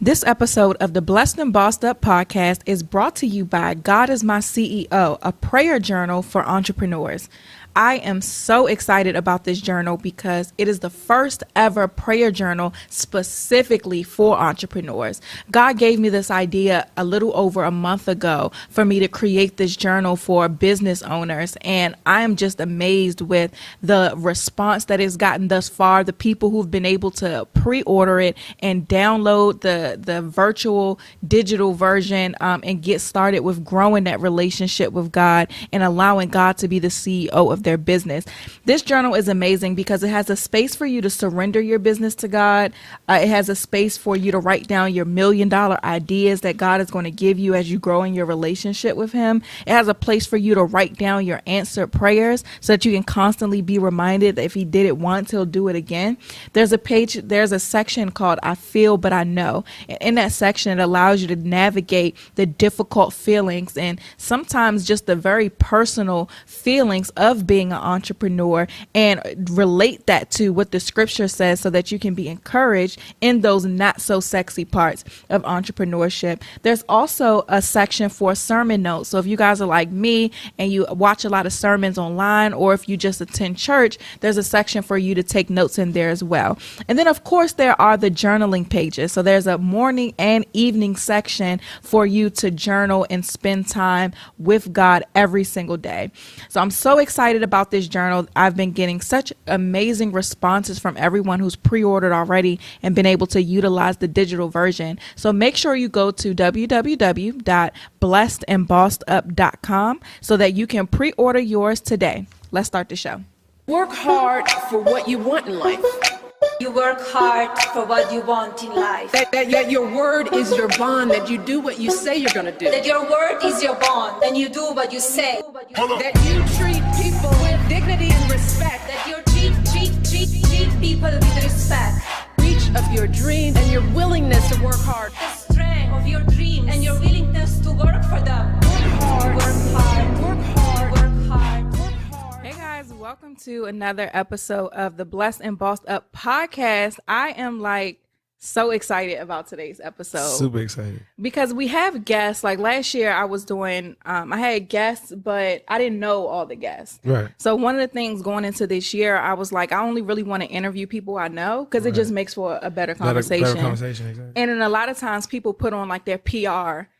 This episode of the Blessed and Bossed Up podcast is brought to you by God is My CEO, a prayer journal for entrepreneurs. I am so excited about this journal because it is the first ever prayer journal specifically for entrepreneurs. God gave me this idea a little over a month ago for me to create this journal for business owners. And I am just amazed with the response that it's gotten thus far. The people who've been able to pre-order it and download the virtual digital version and get started with growing that relationship with God and allowing God to be the CEO of their business. This journal is amazing because it has a space for you to surrender your business to God. It has a space for you to write down your $1 million ideas that God is going to give you as you grow in your relationship with Him. It has a place for you to write down your answered prayers so that you can constantly be reminded that if He did it once, He'll do it again. There's a section called I Feel But I Know. In that section, it allows you to navigate the difficult feelings and sometimes just the very personal feelings of being an entrepreneur and relate that to what the scripture says so that you can be encouraged in those not so sexy parts of entrepreneurship. There's also a section for sermon notes. So if you guys are like me and you watch a lot of sermons online, or if you just attend church, there's a section for you to take notes in there as well. And then of course there are the journaling pages. So there's a morning and evening section for you to journal and spend time with God every single day. So I'm so excited about this journal. I've been getting such amazing responses from everyone who's pre-ordered already and been able to utilize the digital version. So make sure you go to www.blessedandbossedup.com so that you can pre-order yours today. Let's start the show. Work hard for what you want in life. You work hard for what you want in life. That your word is your bond, that you do what you say you're going to do. That your word is your bond, and you do what you say. That you treat people with dignity and respect. That you treat people with respect. Reach of your dreams and your willingness to work hard. The strength of your dreams and your willingness to work for them. Work hard, work hard, work hard, work hard. Hey guys, welcome to another episode of the Blessed and Bossed Up podcast. I am so excited about today's episode. Super excited. Because we have guests. Like last year I was doing, I had guests, but I didn't know all the guests. Right. So one of the things going into this year, I was like, I only really want to interview people I know because it just makes for a better conversation. Better conversation, exactly. And then a lot of times people put on like their PR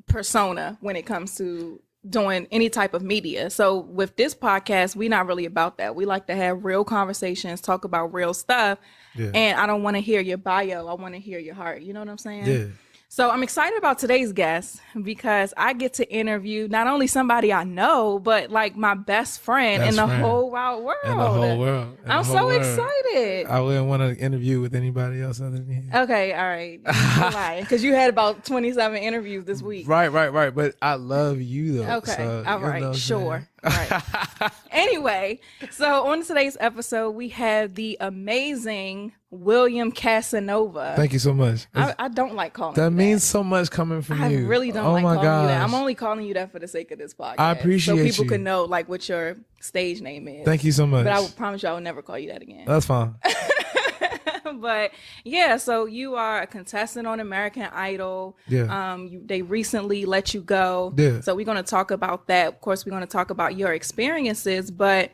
persona when it comes to doing any type of media. So with this podcast, we're not really about that. We like to have real conversations, talk about real stuff. Yeah. And I don't want to hear your bio. I want to hear your heart. You know what I'm saying? Yeah. So I'm excited about today's guest because I get to interview not only somebody I know, but like my best friend in the whole wide world. In the whole world. I'm so excited. I wouldn't want to interview with anybody else other than you. Okay, all right. Because you had about 27 interviews this week. Right. But I love you though. Okay, so, all right, sure. Right. Anyway, so on today's episode, we have the amazing William Casanova. Thank you so much. I don't like calling that. You means so much coming from you. I really don't like calling you that. I'm only calling you that for the sake of this podcast. I appreciate so people you. can know like what your stage name is. Thank you so much. But I will promise you I will never call you that again. That's fine. But yeah, so you are a contestant on American Idol. Yeah. They recently let you go. Yeah. So we're going to talk about that. Of course, we're going to talk about your experiences, but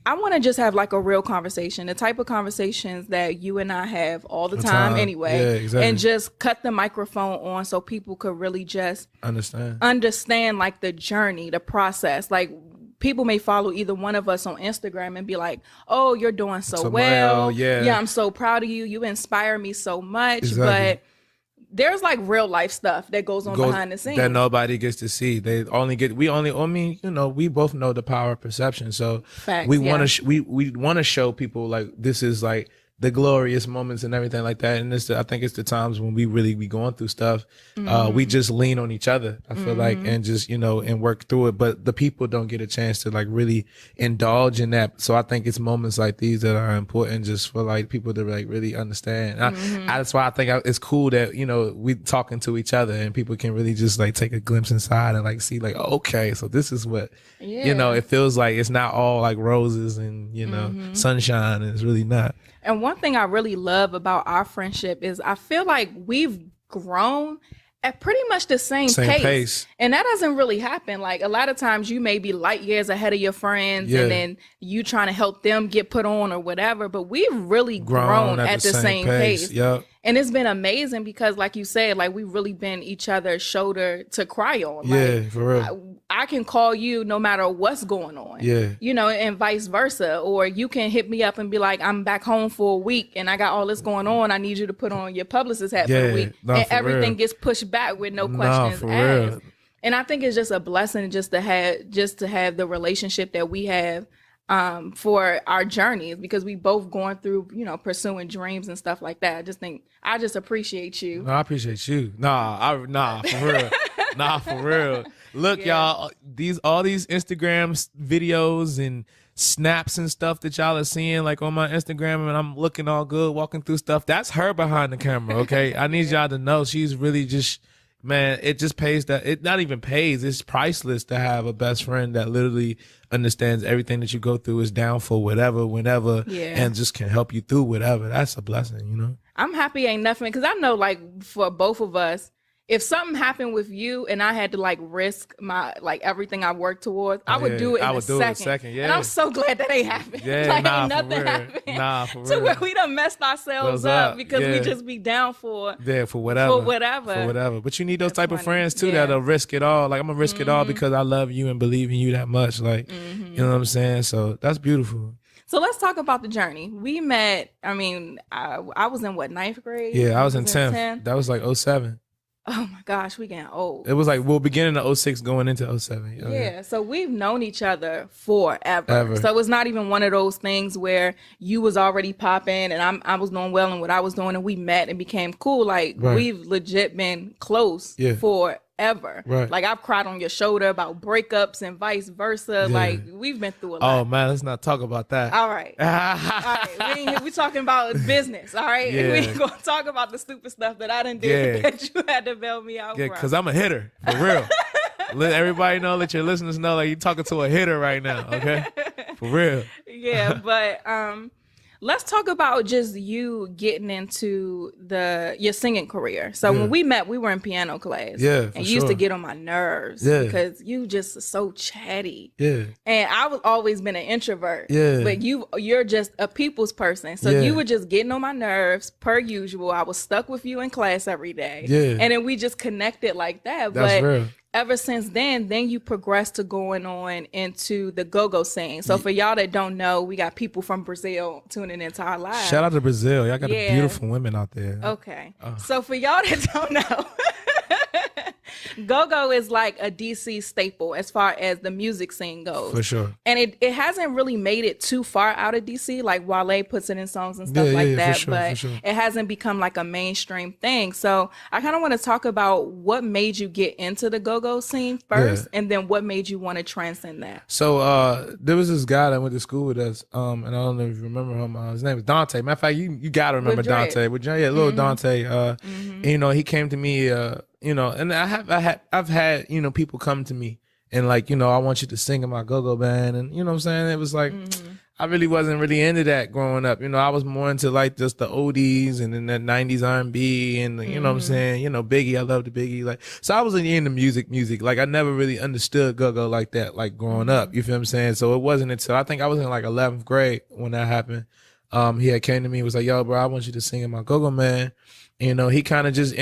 I want to just have like a real conversation, the type of conversations that you and I have all the time anyway. Yeah, exactly. And just cut the microphone on so people could really just understand like the journey, the process. Like people may follow either one of us on Instagram and be like, oh, you're doing so well. Yeah, I'm so proud of you. You inspire me so much. Exactly. But there's like real life stuff that goes on behind the scenes that nobody gets to see. We both know the power of perception. So Facts, we want to we want to show people like this is like the glorious moments and everything like that. And I think it's the times when we really be going through stuff. We just lean on each other, I feel like, and just, and work through it. But the people don't get a chance to like really indulge in that. So I think it's moments like these that are important just for like people to like really understand. That's why I think it's cool that, we talking to each other and people can really just like take a glimpse inside and like see like, okay, so this is what, it feels like. It's not all like roses and, sunshine, and it's really not. And one thing I really love about our friendship is I feel like we've grown at pretty much the same pace. And that doesn't really happen. Like a lot of times you may be light years ahead of your friends and then you trying to help them get put on or whatever. But we've really grown at the same pace. Yep. And it's been amazing because like you said, like we've really been each other's shoulder to cry on. Yeah, like, for real. I can call you no matter what's going on. Yeah. You know, and vice versa. Or you can hit me up and be like, I'm back home for a week and I got all this going on. I need you to put on your publicist hat for the week. And everything gets pushed back with no questions asked. Real. And I think it's just a blessing just to have the relationship that we have for our journeys, because we both going through, you know, pursuing dreams and stuff like that. I just appreciate you. No, I appreciate you. Nah, for real. Nah, for real. Look, y'all, all these Instagram videos and snaps and stuff that y'all are seeing like on my Instagram, and I'm looking all good, walking through stuff. That's her behind the camera, okay? I need y'all to know she's really just, man, it just pays it not even pays. It's priceless to have a best friend that literally understands everything that you go through, is down for whatever, whenever, and just can help you through whatever. That's a blessing, you know? I'm happy ain't nothing, because I know like for both of us, if something happened with you and I had to like risk my like everything I worked towards, I would do it in a second. Yeah. And I'm so glad that ain't happened. Yeah, like ain't nothing happened. For to real. where we done messed ourselves up because we just be down for whatever. For whatever. But you need those type of friends too that'll risk it all. Like I'm gonna risk it all because I love you and believe in you that much. Like you know what I'm saying? So that's beautiful. So let's talk about the journey. We met, I mean, I was in what, 9th grade? Yeah, I was in 10th. That was like 07. Oh my gosh, we getting old. It was like beginning of 06 going into 07. Yeah, so we've known each other forever. So it's not even one of those things where you was already popping and I was doing well in what I was doing and we met and became cool. Like we've legit been close forever. Right. Like I've cried on your shoulder about breakups and vice versa. Yeah. Like we've been through a lot. Oh man, let's not talk about that. All right. All right. We talking about business. All right. Yeah. We ain't gonna talk about the stupid stuff that I done did that you had to bail me out. Yeah, because I'm a hitter. For real. Let everybody know, let your listeners know like you're talking to a hitter right now, okay? For real. Yeah, but let's talk about just you getting into your singing career. So when we met, we were in piano class. Yeah, and you used to get on my nerves because you just so chatty. Yeah. And I was always been an introvert. Yeah. But you're just a people's person. So you were just getting on my nerves per usual. I was stuck with you in class every day. Yeah. And then we just connected like that. That's real. Ever since then you progressed to going on into the go-go scene. So for y'all that don't know, we got people from Brazil tuning into our live. Shout out to Brazil. Y'all got beautiful women out there. Okay. So for y'all that don't know, go-go is like a DC staple as far as the music scene goes. For sure. And it hasn't really made it too far out of DC. Like Wale puts it in songs and stuff like that. But it hasn't become like a mainstream thing. So I kind of want to talk about what made you get into the go-go scene first and then what made you want to transcend that. So there was this guy that went to school with us. And I don't know if you remember him. His name was Dante. Matter of fact, you got to remember Dante. Little Dante. And, you know, he came to me, you know, and I've had, you know, people come to me and like, you know, I want you to sing in my go-go band. And you know what I'm saying? It was like, I really wasn't really into that growing up. You know, I was more into like just the oldies and then that 90s R&B and you know what I'm saying? You know, Biggie, I loved the Biggie. Like, so I wasn't into music. Like I never really understood go-go like that, like growing up. You feel what I'm saying? So it wasn't until I think I was in like 11th grade when that happened. He had came to me and was like, yo, bro, I want you to sing in my go-go man. You know, he kind of just,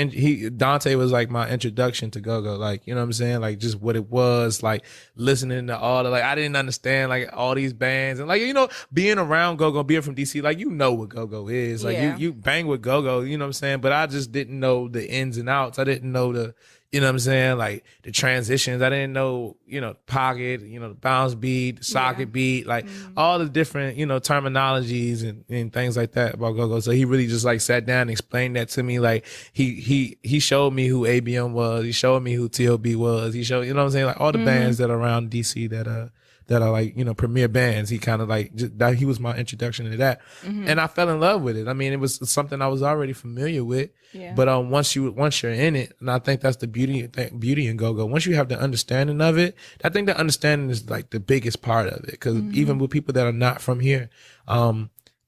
Dante was like my introduction to go-go, like, you know what I'm saying? Like just what it was, like listening to all the, like, I didn't understand like all these bands and like, you know, being around go-go, being from DC, like, you know what go-go is. Like you bang with go-go, you know what I'm saying? But I just didn't know the ins and outs. I didn't know you know what I'm saying? Like the transitions. I didn't know, you know, pocket, you know, the bounce beat, the socket beat, like all the different, you know, terminologies and things like that about go-go. So he really just like sat down and explained that to me. Like he showed me who ABM was. He showed me who TLB was. He showed, you know what I'm saying? Like all the bands that are around DC that are like, you know, premier bands. He kind of like, he was my introduction to that. And I fell in love with it. I mean, it was something I was already familiar with, but once you're in it, and I think that's the beauty in go-go. Once you have the understanding of it, I think the understanding is like the biggest part of it. Cause even with people that are not from here,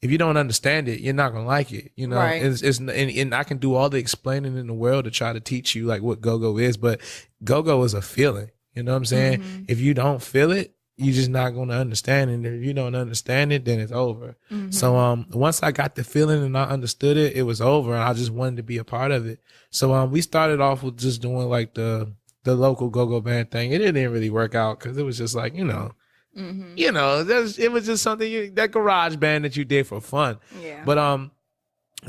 if you don't understand it, you're not gonna like it. You know, Right. And I can do all the explaining in the world to try to teach you like what go-go is, but go-go is a feeling. You know what I'm saying? Mm-hmm. If you don't feel it, you're just not gonna understand it. And if you don't understand it, then it's over. Mm-hmm. So once I got the feeling and I understood it, it was over, and I just wanted to be a part of it. So we started off with just doing like the local go-go band thing. It didn't really work out because it was just like, Mm-hmm. it was just something that garage band that you did for fun. Yeah. But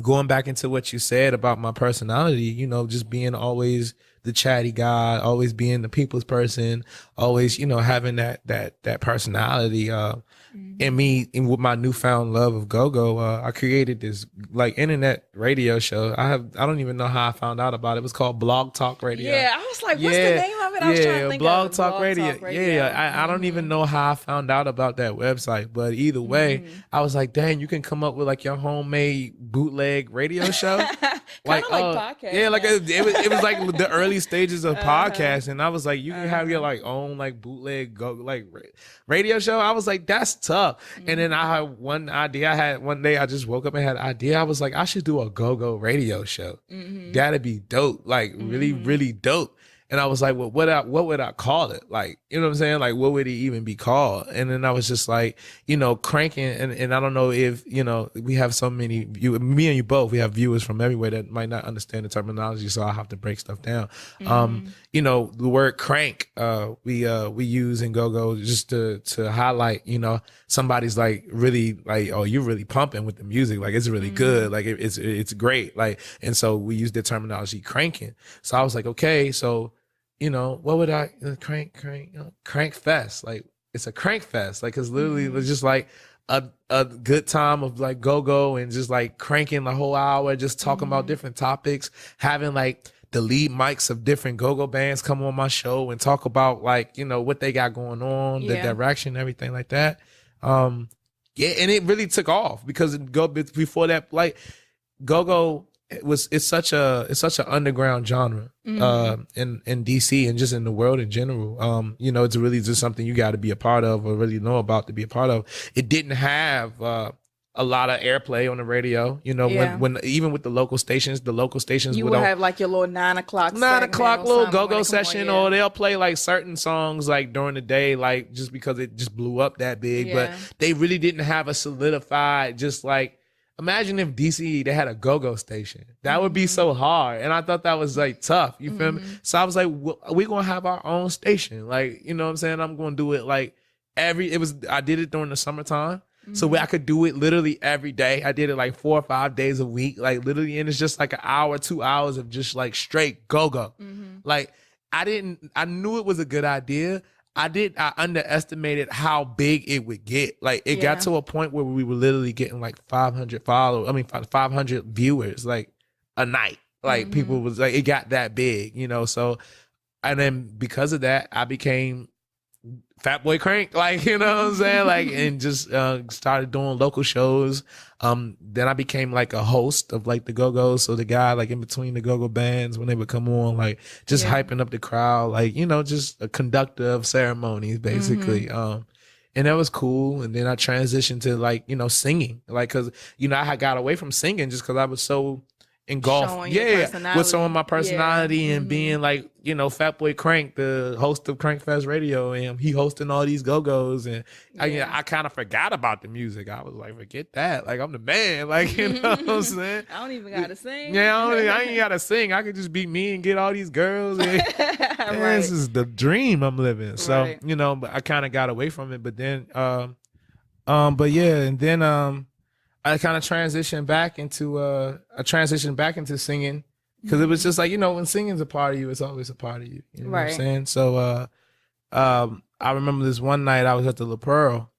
going back into what you said about my personality, just being always the chatty guy, always being the people's person, always, having that personality, and me, and with my newfound love of go-go, I created this like internet radio show. I don't even know how I found out about it. It was called Blog Talk Radio. Yeah, I was like, what's the name of it? I was trying to think Blog of it. Talk Radio. Yeah, I don't even know how I found out about that website, but either way, I was like, dang, you can come up with like your homemade bootleg radio show. Kind of like podcast. Yeah, like it was like the early stages of podcasting. And I was like, you can have your like own like bootleg radio show. I was like, that's tough. And then I had one idea. One day I just woke up and had an idea. I was like, I should do a go-go radio show. That'd be dope. Like really, really dope. And I was like, well, what would I call it? Like, you know what I'm saying? Like, what would it even be called? And then I was just like, cranking. And I don't know if, we have so many, me and you both, we have viewers from everywhere that might not understand the terminology. So I have to break stuff down. The word crank, we use in go-go just to highlight, somebody's like really like, oh, you're really pumping with the music. Like, it's really good. Like it's great. Like, and so we use the terminology cranking. So I was like, okay, so, what would I crank fest? Like, it's a crank fest. Like, cause literally it was just like a good time of like go-go and just like cranking the whole hour, just talking about different topics, having like the lead mics of different go-go bands come on my show and talk about like, what they got going on, the direction, everything like that. And it really took off because before that, like go-go, it's such an underground genre in DC and just in the world in general. It's really just something you got to be a part of or really know about to be a part of. It didn't have a lot of airplay on the radio. When even with the local stations you would have like your little 9 o'clock little go-go session, or they'll play like certain songs like during the day, like just because it just blew up that big. But they really didn't have a solidified, just like, imagine if DC, they had a go-go station. That would be so hard. And I thought that was like tough. You feel me? So I was like, we're going to have our own station. Like, you know what I'm saying? I'm going to do it like I did it during the summertime. So I could do it literally every day. I did it like 4 or 5 days a week, like literally. And it's just like an hour, 2 hours of just like straight go-go. Like I knew it was a good idea. I underestimated how big it would get. Like it got to a point where we were literally getting like 500 viewers like a night. Like people was like, it got that big, so, and then because of that, I became Fat Boy Crank, like, you know what I'm saying? Like, and just started doing local shows. Then I became like a host of like the Go-Go's. So the guy like in between the Go-Go bands when they would come on, like just hyping up the crowd, like, just a conductor of ceremonies basically. And that was cool. And then I transitioned to like, singing, like, cause, I had got away from singing just cause I was so engulfed with some of my personality and being like, Fat Boy Crank, the host of Crank Fest Radio, and he hosting all these go-go's, and I kind of forgot about the music. I was like, forget that, like I'm the man, like, you know what I'm saying? I don't even gotta sing. I ain't gotta sing. I could just be me and get all these girls, and this is the dream I'm living. So but I kind of got away from it, but then I kind of transitioned back into singing because it was just like, when singing's a part of you, it's always a part of you. You know what I'm saying? So I remember this one night I was at the La Pearl,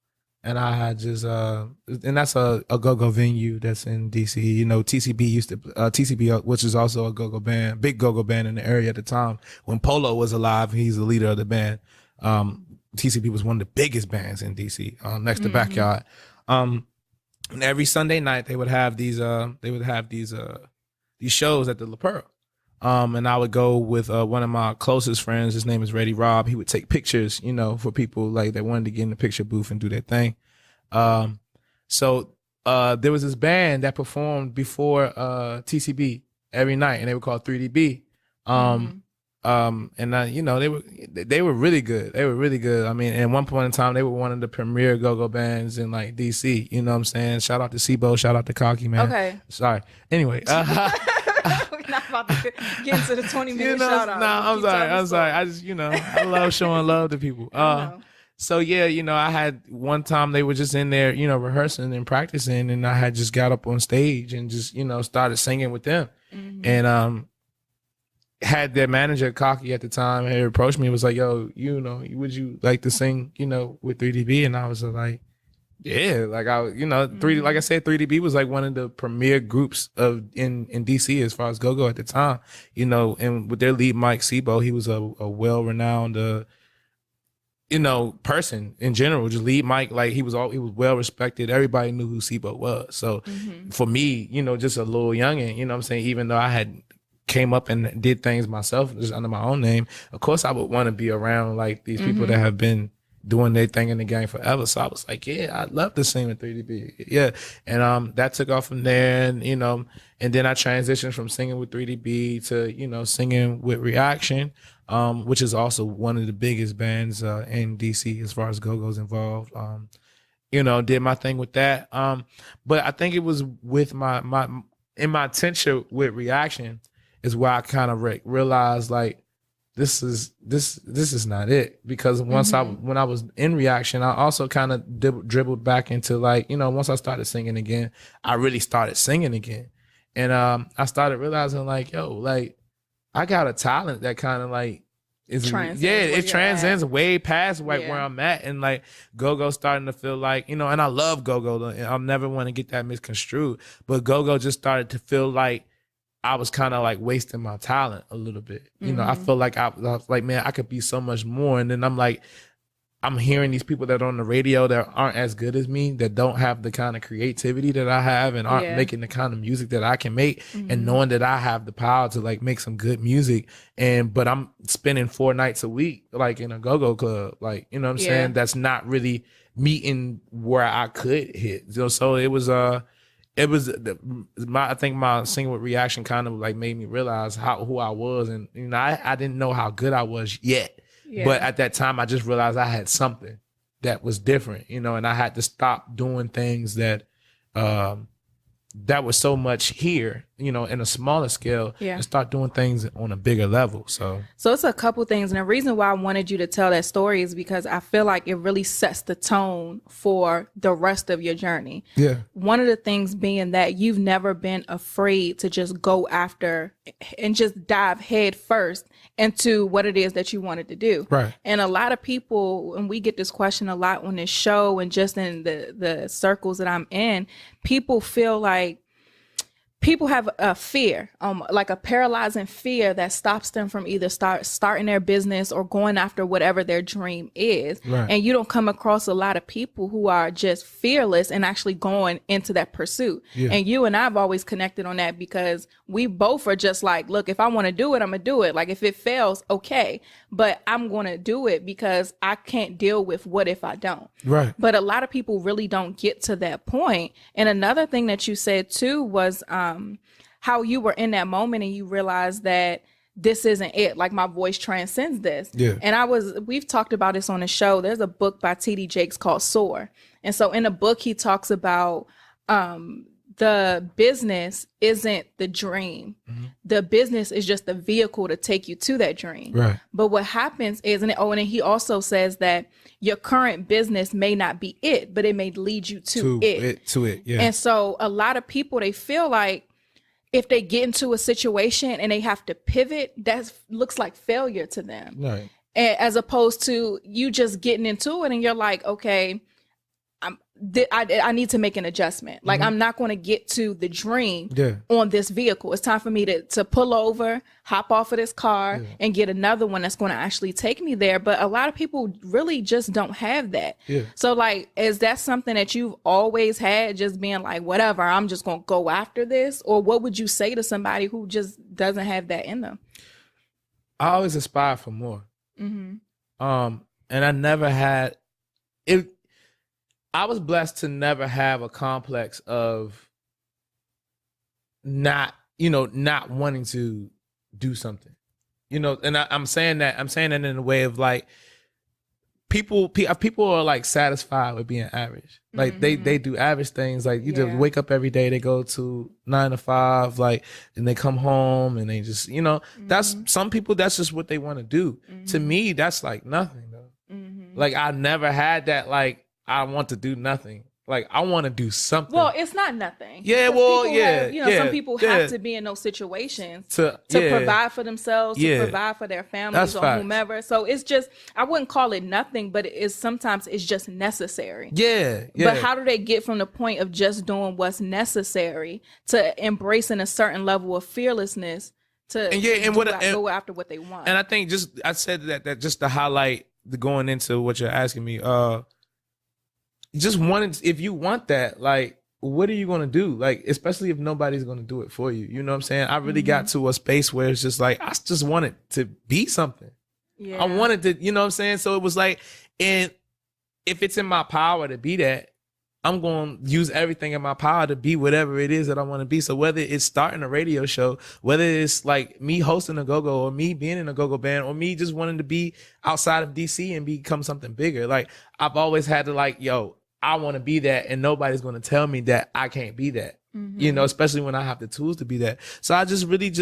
and I had just and that's a go-go venue that's in DC. TCB, which is also a go-go band, big go-go band in the area at the time. When Polo was alive, he's the leader of the band. TCB was one of the biggest bands in DC, next to Backyard. And every Sunday night they would have these shows at the La Pearl. And I would go with one of my closest friends. His name is Reddy Rob. He would take pictures, for people like that wanted to get in the picture booth and do their thing. So there was this band that performed before TCB every night, and they were called 3DB. And you know, they were really good. They were really good. I mean, at one point in time, they were one of the premier go-go bands in like DC. You know what I'm saying? Shout out to Sibo. Shout out to Cocky, man. Okay. Sorry. Anyway. We're not about to get into the 20-minute shout out. No, I'm sorry. I just, you know, I love showing love to people. So yeah, you know, I had one time they were just in there, you know, rehearsing and practicing, and I had just got up on stage and just, you know, started singing with them. And had their manager, Cocky, at the time, had approached me and was like, yo, you know, would you like to sing, you know, with 3DB? And I was like, yeah, like like I said, 3DB was like one of the premier groups in DC as far as go-go at the time, you know, and with their lead Mike Sibo, he was a well-renowned, you know, person in general. Just lead Mike, like he was well respected. Everybody knew who Sibo was. So for me, you know, just a little youngin', you know what I'm saying, even though I had came up and did things myself just under my own name, of course I would want to be around like these people that have been doing their thing in the game forever. So I was like, yeah, I'd love to sing with 3DB. Yeah. And that took off from there, and you know, and then I transitioned from singing with 3DB to, you know, singing with Reaction, which is also one of the biggest bands in DC as far as go-go's involved. You know, did my thing with that. But I think it was with my tension with Reaction is where I kind of realized like this is not it, because when I was in Reaction, I also kind of dribbled back into like, you know, once I started singing again, I really started singing again, and I started realizing like, yo, like I got a talent that kind of like it transcends way past like where I'm at, and like go-go starting to feel like, you know, and I love go-go, and I'll never want to get that misconstrued, but go-go just started to feel like I was kind of like wasting my talent a little bit. You know, I feel like I was like, man, I could be so much more. And then I'm like, I'm hearing these people that are on the radio that aren't as good as me, that don't have the kind of creativity that I have, and aren't making the kind of music that I can make, and knowing that I have the power to like make some good music. But I'm spending 4 nights a week, like in a go-go club, like, you know what I'm saying? That's not really meeting where I could hit. So it was, I think my singing with Reaction kind of like made me realize who I was, and you know, I didn't know how good I was yet, but at that time I just realized I had something that was different, you know, and I had to stop doing things that was so much here, you know, in a smaller scale, and start doing things on a bigger level. So it's a couple things. And the reason why I wanted you to tell that story is because I feel like it really sets the tone for the rest of your journey. Yeah. One of the things being that you've never been afraid to just go after and just dive head first into what it is that you wanted to do. Right. And a lot of people, and we get this question a lot on this show and just in the circles that I'm in, people feel like people have a fear, like a paralyzing fear that stops them from either starting their business or going after whatever their dream is. Right. And you don't come across a lot of people who are just fearless and actually going into that pursuit. Yeah. And you and I've always connected on that, because we both are just like, look, if I want to do it, I'm going to do it. Like if it fails, okay, but I'm going to do it because I can't deal with what if I don't. Right. But a lot of people really don't get to that point. And another thing that you said too was, how you were in that moment and you realized that this isn't it. Like my voice transcends this. Yeah. And we've talked about this on the show. There's a book by T.D. Jakes called Soar. And so in the book, he talks about, the business isn't the dream. Mm-hmm. The business is just the vehicle to take you to that dream. Right. But what happens is, and then he also says that your current business may not be it, but it may lead you to it. Yeah. And so a lot of people, they feel like if they get into a situation and they have to pivot, that looks like failure to them. Right. As opposed to you just getting into it and you're like, okay, I need to make an adjustment. Like, I'm not going to get to the dream on this vehicle. It's time for me to pull over, hop off of this car and get another one that's going to actually take me there. But a lot of people really just don't have that. Yeah. So like, is that something that you've always had, just being like, whatever, I'm just going to go after this? Or what would you say to somebody who just doesn't have that in them? I always aspire for more. Mm-hmm. And I never had it. I was blessed to never have a complex of not wanting to do something, and I'm saying that in a way of like, people are like satisfied with being average. Like they do average things. Like you just wake up every day, they go to 9 to 5, like, and they come home and they just, that's some people, that's just what they want to do. To me, that's like nothing though. Like I never had that, like, I want to do nothing. Like I want to do something. Well, it's not nothing. Yeah, well, some people have to be in those situations to provide for themselves, to provide for their families or whomever. So it's just, I wouldn't call it nothing, but sometimes it's just necessary. Yeah. But how do they get from the point of just doing what's necessary to embracing a certain level of fearlessness to go after what they want? And I think I said that just to highlight the going into what you're asking me, if you want that, like, what are you going to do? Like, especially if nobody's going to do it for you. You know what I'm saying? I really got to a space where it's just like, I just wanted to be something. Yeah. I wanted to, you know what I'm saying? So it was like, and if it's in my power to be that, I'm going to use everything in my power to be whatever it is that I want to be. So whether it's starting a radio show, whether it's like me hosting a go-go or me being in a go-go band or me just wanting to be outside of DC and become something bigger. Like I've always had to like, I want to be that, and nobody's going to tell me that I can't be that, especially when I have the tools to be that. So I just really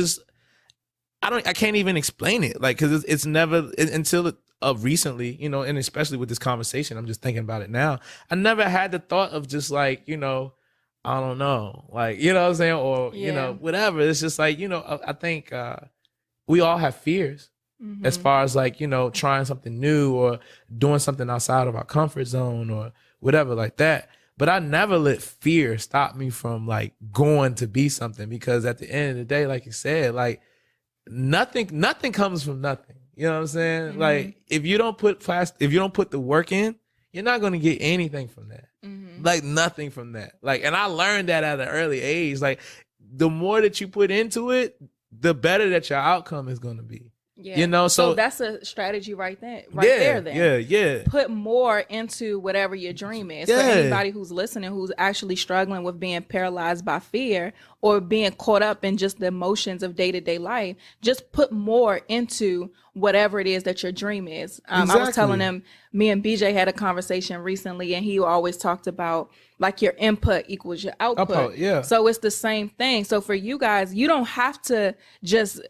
I can't even explain it. Like, cause it's never until recently, and especially with this conversation, I'm just thinking about it now. I never had the thought of just like, I don't know, like, you know what I'm saying? Or, whatever. It's just like, I think, we all have fears. As far as like, trying something new or doing something outside of our comfort zone or whatever like that. But I never let fear stop me from like going to be something, because at the end of the day, like you said, like nothing comes from nothing. You know what I'm saying? Like if you don't put the work in, you're not going to get anything from that. Like nothing from that. Like, and I learned that at an early age. Like the more that you put into it, the better that your outcome is going to be. Yeah. So that's a strategy right there. Then put more into whatever your dream is. For anybody who's listening, who's actually struggling with being paralyzed by fear or being caught up in just the emotions of day-to-day life, just put more into whatever it is that your dream is. I was telling him, me and BJ had a conversation recently, and he always talked about like your input equals your output. So it's the same thing. So for you guys, you don't have to just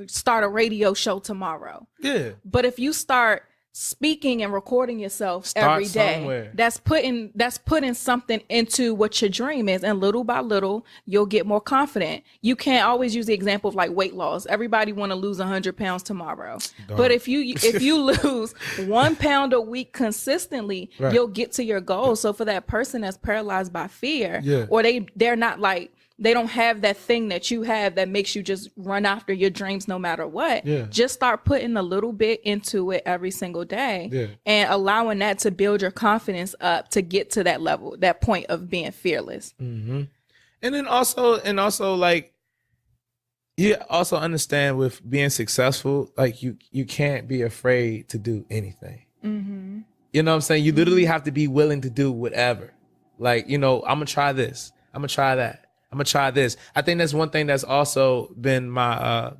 start a radio show tomorrow. Yeah. But if you start speaking and recording yourself every day, somewhere. that's putting something into what your dream is, and little by little you'll get more confident. You can't always use the example of like weight loss. Everybody want to lose 100 pounds tomorrow. But if you lose 1 pound a week consistently, you'll get to your goal. So for that person that's paralyzed by fear, or they're not like, they don't have that thing that you have that makes you just run after your dreams no matter what. Just start putting a little bit into it every single day and allowing that to build your confidence up to get to that level, that point of being fearless. And then also like, you also understand with being successful, like you can't be afraid to do anything. You know what I'm saying? You literally have to be willing to do whatever. Like, I'm going to try this. I'm going to try that. I'm gonna try this. I think that's one thing that's also been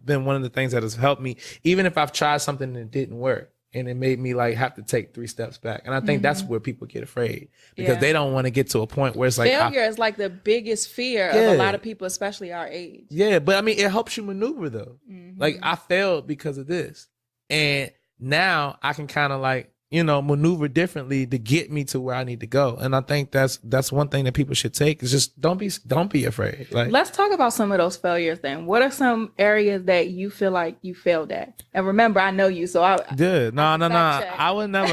been one of the things that has helped me, even if I've tried something that didn't work and it made me like have to take 3 steps back. And I think that's where people get afraid, because they don't want to get to a point where it's like failure is like the biggest fear of a lot of people, especially our age. Yeah, but I mean, it helps you maneuver though. Like I failed because of this, and now I can kind of like, maneuver differently to get me to where I need to go. And I think that's one thing that people should take, is just don't be afraid. Like, let's talk about some of those failures then. What are some areas that you feel like you failed at? And remember, I know you, so I no. I would never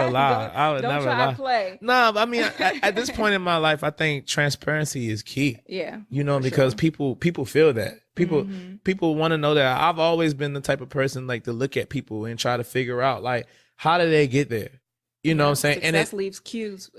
lie. I would never lie. To play. No, I mean, at this point in my life, I think transparency is key. Yeah. Because people feel that. People want to know that. I've always been the type of person like to look at people and try to figure out like, how did they get there? You know what I'm saying? And it leaves clues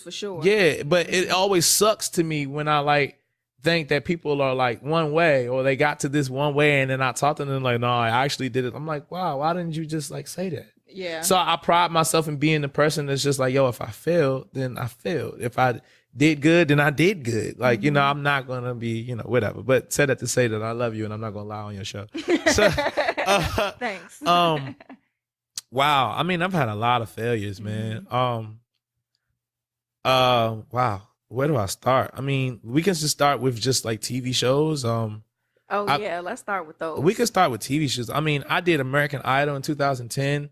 for sure. Yeah, but it always sucks to me when I like think that people are like one way, or they got to this one way, and then I talk to them like, no, I actually did it. I'm like, wow, why didn't you just like say that? Yeah. So I pride myself in being the person that's just like, yo, if I failed, then I failed. If I did good, then I did good. Like, you know, I'm not going to be, you know, whatever. But said that to say that I love you and I'm not going to lie on your show. So, Thanks. wow. I mean, I've had a lot of failures, man. Wow. Where do I start? I mean, we can just start with just like TV shows. Let's start with those. We can start with TV shows. I mean, I did American Idol in 2010.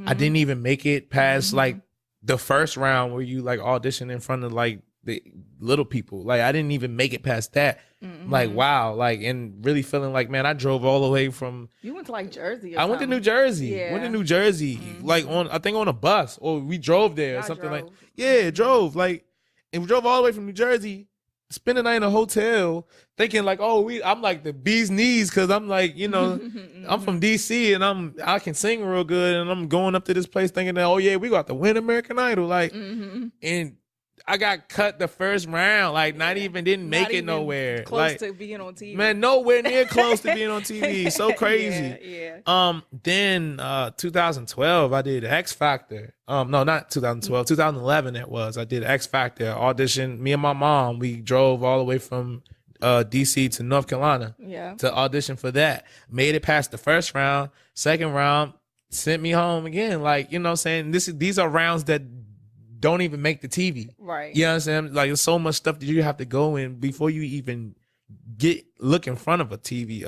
I didn't even make it past like the first round where you like audition in front of like the little people. Like I didn't even make it past that. Like, wow. Like, and really feeling like, man, I drove all the way from. You went to like Jersey. I went to New Jersey. Yeah. Went to New Jersey. Like I think on a bus, or we drove there or something like. Yeah, drove like, and we drove all the way from New Jersey. Spend the night in a hotel, thinking like, I'm like the bee's knees, because I'm like, you know, I'm from DC and I can sing real good, and I'm going up to this place thinking that, we got to win American Idol, like, and I got cut the first round, like didn't make it nowhere, close like, to being on TV, man, nowhere near close to being on TV, so crazy. Then 2012 I did X Factor. No, not 2012, 2011 it was. I did X Factor audition. Me and my mom, we drove all the way from DC to North Carolina to audition for that. Made it past the first round. Second round sent me home again. Like, you know what I'm saying? These are rounds that don't even make the TV. Right. You know what I'm saying? Like, there's so much stuff that you have to go in before you even look in front of a TV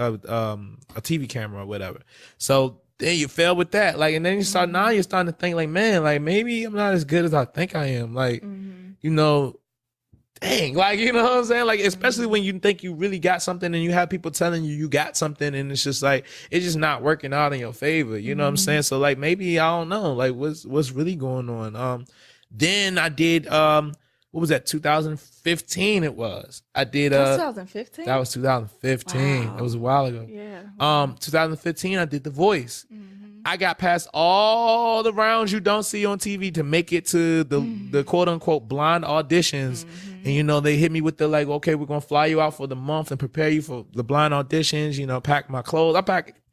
camera or whatever. So then you fail with that. Like, and then now you're starting to think like, man, like maybe I'm not as good as I think I am. Like, you know, dang, like, you know what I'm saying? Like, especially when you think you really got something and you have people telling you got something, and it's just like, it's just not working out in your favor. You know what I'm saying? So like, maybe, I don't know, like what's really going on. Then I did, what was that? 2015 it was. I did, 2015? That was 2015. Wow. It was a while ago. Yeah. 2015 I did The Voice. I got past all the rounds you don't see on TV to make it to the quote unquote blind auditions. And, you know, they hit me with the like, okay, we're going to fly you out for the month and prepare you for the blind auditions, you know, pack my clothes.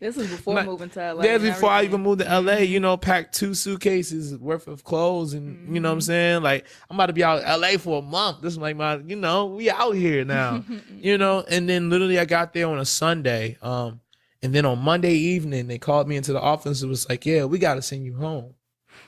This is before moving to LA. Yeah, before I even moved to LA, you know, packed 2 suitcases worth of clothes, and you know what I'm saying? Like, I'm about to be out in LA for a month. This is like my, you know, we out here now, you know? And then literally I got there on a Sunday. And then on Monday evening, they called me into the office. It was like, yeah, we got to send you home.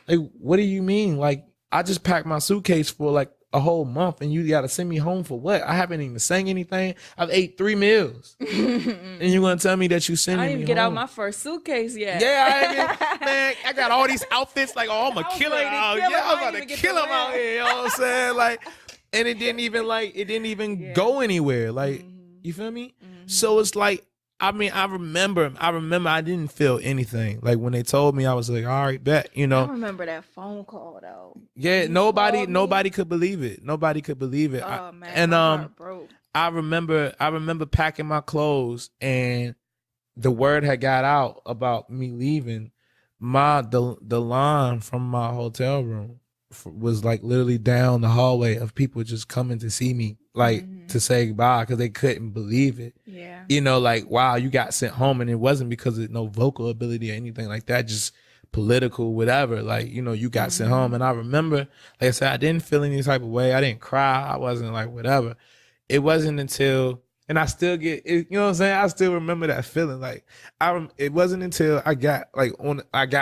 Like, what do you mean? Like, I just packed my suitcase for like a whole month, and you got to send me home for what? I haven't even sang anything. I've ate 3 meals. And you're going to tell me that you sending me home? I didn't even get out my first suitcase yet. Yeah, man, I got all these outfits like, I'm going to kill him out. Yeah, I was about to kill him out here. You know what I'm saying? Like, and it didn't even go anywhere. Like, you feel me? So it's like, I mean, I remember I didn't feel anything. Like, when they told me, I was like, all right, bet, you know. I remember that phone call though. Yeah, nobody could believe it. Nobody could believe it. Oh man, and my heart broke. I remember packing my clothes, and the word had got out about me leaving. The line from my hotel room was like literally down the hallway of people just coming to see me, like to say goodbye, because they couldn't believe it. Yeah. You know, like, wow, you got sent home, and it wasn't because of no vocal ability or anything like that, just political, whatever. Like, you know, you got sent home. And I remember, like I said, I didn't feel any type of way. I didn't cry. I wasn't like, whatever. It wasn't until, and I still get, you know what I'm saying? I still remember that feeling. Like, it wasn't until I got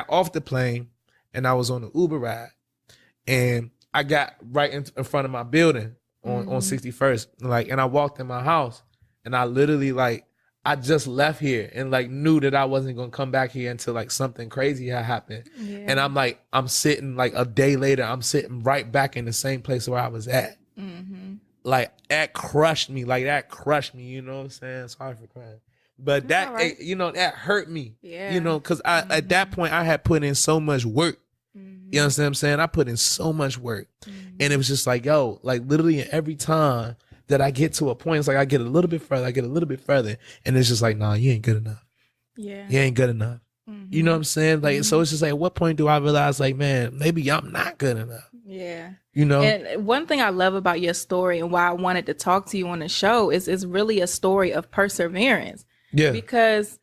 off the plane, and I was on the Uber ride, and I got right in front of my building on 61st, like, and I walked in my house, and I literally, like, I just left here and like knew that I wasn't going to come back here until like something crazy had happened. Yeah. And I'm sitting like a day later, I'm sitting right back in the same place where I was at. Like, that crushed me. You know what I'm saying? Sorry for crying. But that's that, right. You know, that hurt me. Yeah. You know, because at that point I had put in so much work. You know what I'm saying? I put in so much work. And it was just like, yo, like literally every time that I get to a point, it's like I get a little bit further, and it's just like, nah, you ain't good enough. Yeah. You ain't good enough. You know what I'm saying? Like, so it's just like, at what point do I realize, like, man, maybe I'm not good enough? Yeah. You know? And one thing I love about your story and why I wanted to talk to you on the show is it's really a story of perseverance. Yeah. Because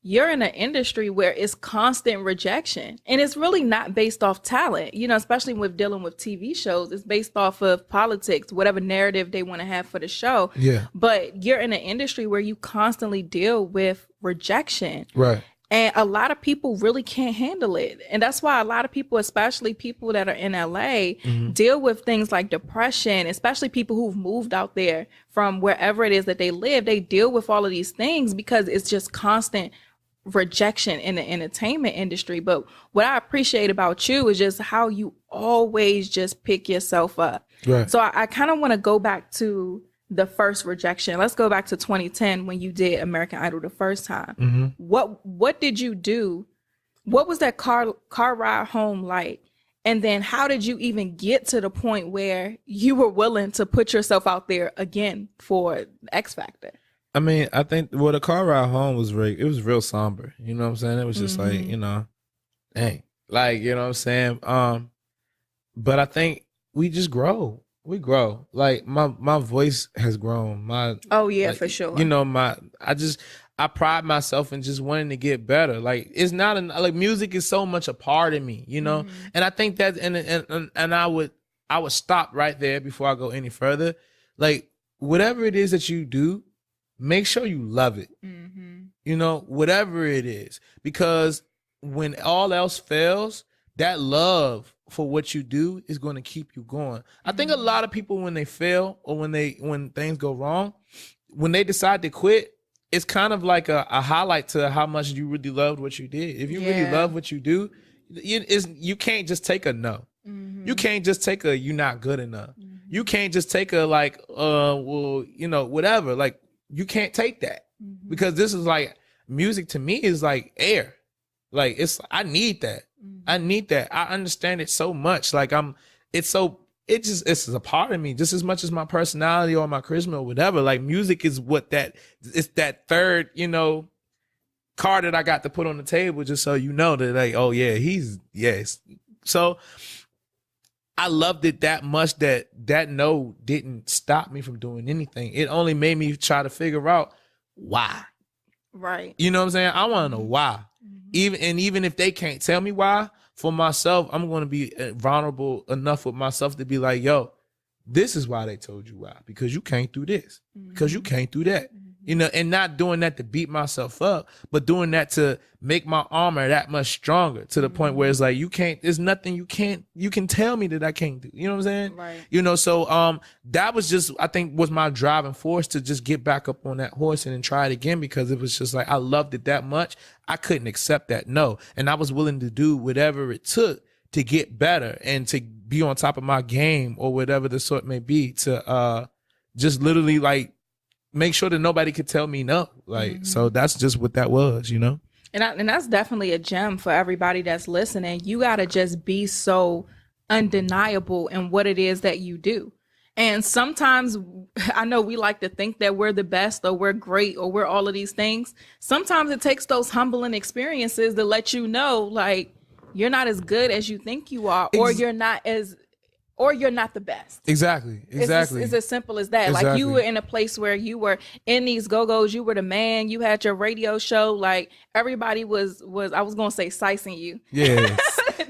you're in an industry where it's constant rejection, and it's really not based off talent, you know, especially with dealing with TV shows. It's based off of politics, whatever narrative they want to have for the show. Yeah. But you're in an industry where you constantly deal with rejection. Right. And a lot of people really can't handle it. And that's why a lot of people, especially people that are in LA, deal with things like depression, especially people who've moved out there from wherever it is that they live. They deal with all of these things because it's just constant rejection in the entertainment industry. But what I appreciate about you is just how you always just pick yourself up. Right. So I kind of want to go back to the first rejection. Let's go back to 2010 when you did American Idol the first time. What did you do? What was that car ride home like? And then how did you even get to the point where you were willing to put yourself out there again for X Factor? I mean, I think the car ride home was it was real somber. You know what I'm saying? It was just like, you know, dang. Like, you know what I'm saying? But I think we just grow. We grow. Like my voice has grown. For sure. You know, I pride myself in just wanting to get better. Like it's not like music is so much a part of me, you know? And I think that and I would stop right there before I go any further. Like whatever it is that you do, make sure you love it. You know, whatever it is. Because when all else fails, that love for what you do is going to keep you going. I think a lot of people, when they fail or when things go wrong, when they decide to quit, it's kind of like a highlight to how much you really loved what you did. If you really love what you do, you can't just take a no. You can't just take a you're not good enough. You can't just take a like, well, you know, whatever. Like you can't take that because this is like music to me is like air. Like I need that. I need that. I understand it so much. Like it's a part of me just as much as my personality or my charisma or whatever. Like music is it's that third, you know, card that I got to put on the table just so you know that like, oh yeah, yes. So I loved it that much that no didn't stop me from doing anything. It only made me try to figure out why. Right. You know what I'm saying? I want to know why. Even if they can't tell me why, for myself, I'm going to be vulnerable enough with myself to be like, yo, this is why they told you why. Because you can't do this. Because you can't do that. You know, and not doing that to beat myself up, but doing that to make my armor that much stronger to the point where it's like, there's nothing you can tell me that I can't do. You know what I'm saying? Right. You know, so that was just, I think was my driving force to just get back up on that horse and then try it again, because it was just like, I loved it that much. I couldn't accept that no. And I was willing to do whatever it took to get better and to be on top of my game or whatever the sort may be to just literally like, make sure that nobody could tell me no. Like, so that's just what that was, you know? And that's definitely a gem for everybody that's listening. You got to just be so undeniable in what it is that you do. And sometimes I know we like to think that we're the best or we're great or we're all of these things. Sometimes it takes those humbling experiences to let you know, like, you're not as good as you think you are, or you're not the best. Exactly. It's as simple as that. Exactly. Like you were in a place where you were in these go-go's, you were the man, you had your radio show, like everybody was I was going to say sicing you. Yeah.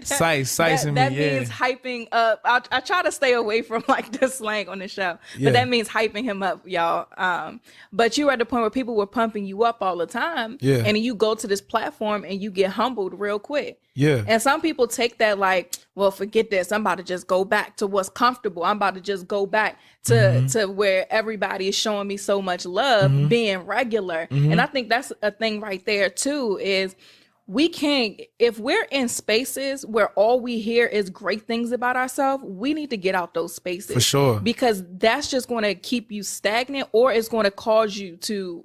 Sicing me. That means hyping up. I try to stay away from like the slang on the show, but that means hyping him up, y'all. But you were at the point where people were pumping you up all the time. Yeah. And you go to this platform and you get humbled real quick. Yeah. And some people take that like, well, forget this. I'm about to just go back to what's comfortable. I'm about to just go back to where everybody is showing me so much love, being regular. And I think that's a thing right there too, is we can't, if we're in spaces where all we hear is great things about ourselves, we need to get out those spaces. For sure. Because that's just going to keep you stagnant, or it's going to cause you to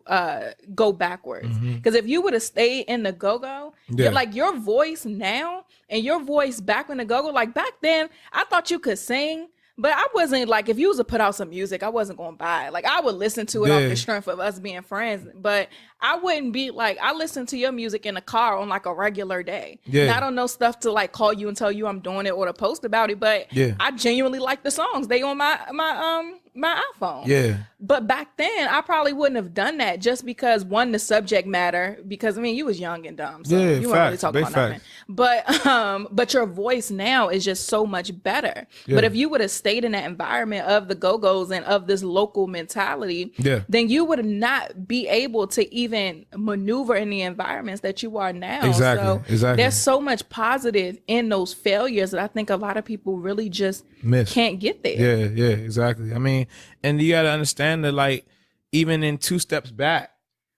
go backwards. Because if you would have stayed in the go-go, like your voice now and your voice back in the go-go, like back then, I thought you could sing. But I wasn't like, if you was to put out some music, I wasn't going to buy it. Like I would listen to it off the strength of us being friends. But I wouldn't be like, I listen to your music in the car on like a regular day. Yeah. And I don't know stuff to like call you and tell you I'm doing it or to post about it. But I genuinely like the songs. They on my my iPhone. Yeah. But back then, I probably wouldn't have done that just because, one, the subject matter, because I mean, you was young and dumb, so Yeah, you weren't really talking about facts. nothing. But your voice now is just so much better. Yeah. But if you would have stayed in that environment of the Go-Go's and of this local mentality, Yeah. then you would not be able to even maneuver in the environments that you are now. Exactly, So there's so much positive in those failures that I think a lot of people really just can't get there. Yeah, exactly. I mean, and you got to understand that, like, even in 2 steps back,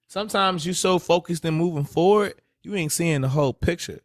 sometimes you're so focused in moving forward, you ain't seeing the whole picture.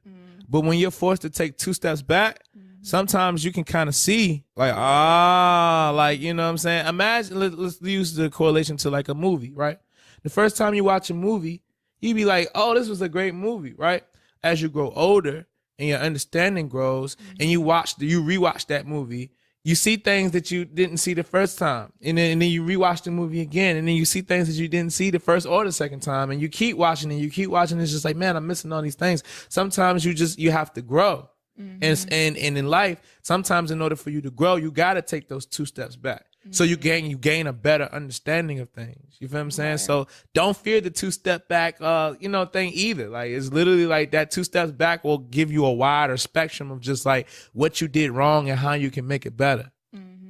But when you're forced to take 2 steps back, sometimes you can kind of see, like, like, you know what I'm saying? Imagine, let's use the correlation to like a movie, right? The first time you watch a movie, you be like, oh, this was a great movie, right? As you grow older and your understanding grows and you rewatch that movie, you see things that you didn't see the first time. And then you rewatch the movie again. And then you see things that you didn't see the first or the second time. And you keep watching and you keep watching. It's just like, man, I'm missing all these things. Sometimes you have to grow. And in life, sometimes in order for you to grow, you got to take those 2 steps back. So you gain a better understanding of things. You feel what I'm saying? Right. So don't fear the 2-step back, thing either. Like, it's literally like that 2 steps back will give you a wider spectrum of just like what you did wrong and how you can make it better.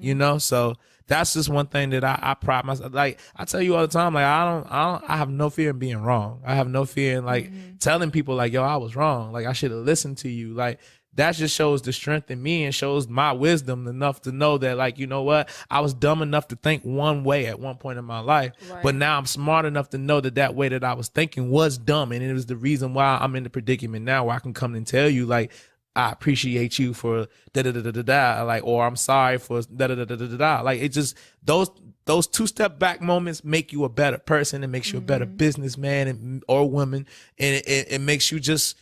You know? So that's just one thing that I pride myself. Like, I tell you all the time, like, I have no fear in being wrong. I have no fear in like telling people like, yo, I was wrong. Like, I should have listened to you. Like, that just shows the strength in me and shows my wisdom enough to know that, like, you know what? I was dumb enough to think one way at one point in my life. Right. But now I'm smart enough to know that way that I was thinking was dumb. And it was the reason why I'm in the predicament now where I can come and tell you, like, I appreciate you for da-da-da-da-da-da, like, or I'm sorry for da-da-da-da-da-da. Like, it just, those 2-step back moments make you a better person. It makes you a better businessman or woman. And it makes you just,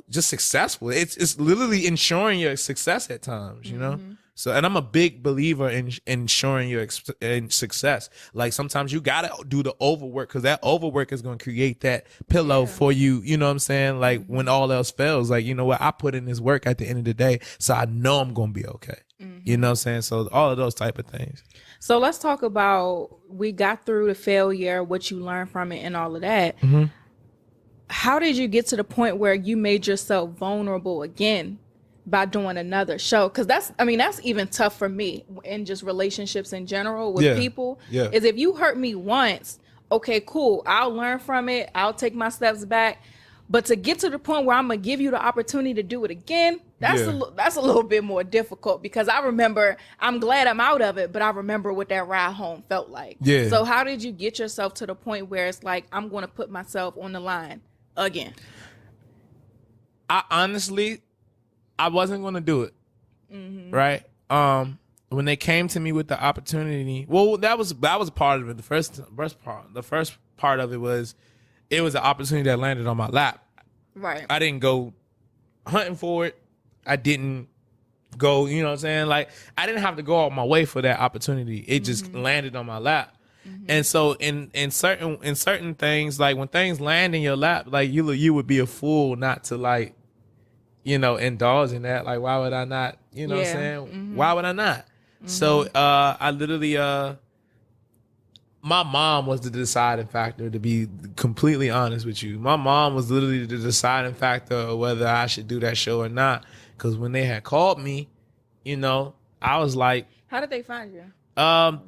just successful. It's literally ensuring your success at times, you know? So, and I'm a big believer in ensuring your success. Like, sometimes you got to do the overwork because that overwork is going to create that pillow for you. You know what I'm saying? Like, when all else fails, like, you know what? I put in this work at the end of the day, so I know I'm going to be okay. You know what I'm saying? So all of those type of things. So let's talk about, we got through the failure, what you learned from it and all of that. How did you get to the point where you made yourself vulnerable again by doing another show? Because that's even tough for me in just relationships in general with people. Is if you hurt me once, okay, cool, I'll learn from it, I'll take my steps back. But to get to the point where I'm gonna give you the opportunity to do it again, that's a little bit more difficult, because I remember, I'm glad I'm out of it, but I remember what that ride home felt like. So how did you get yourself to the point where it's like, I'm gonna put myself on the line again? I wasn't going to do it. Right. When they came to me with the opportunity, well, that was part of it. The first part of it was an opportunity that landed on my lap. Right. I didn't go hunting for it. I didn't go, you know what I'm saying? Like, I didn't have to go out my way for that opportunity. It just landed on my lap. And so in certain things, like when things land in your lap, like you would be a fool not to, like, indulge in that. Like, why would I not? You know what I'm saying? Why would I not? So I literally my mom was the deciding factor, to be completely honest with you. My mom was literally the deciding factor of whether I should do that show or not. Because when they had called me, I was like, how did they find you?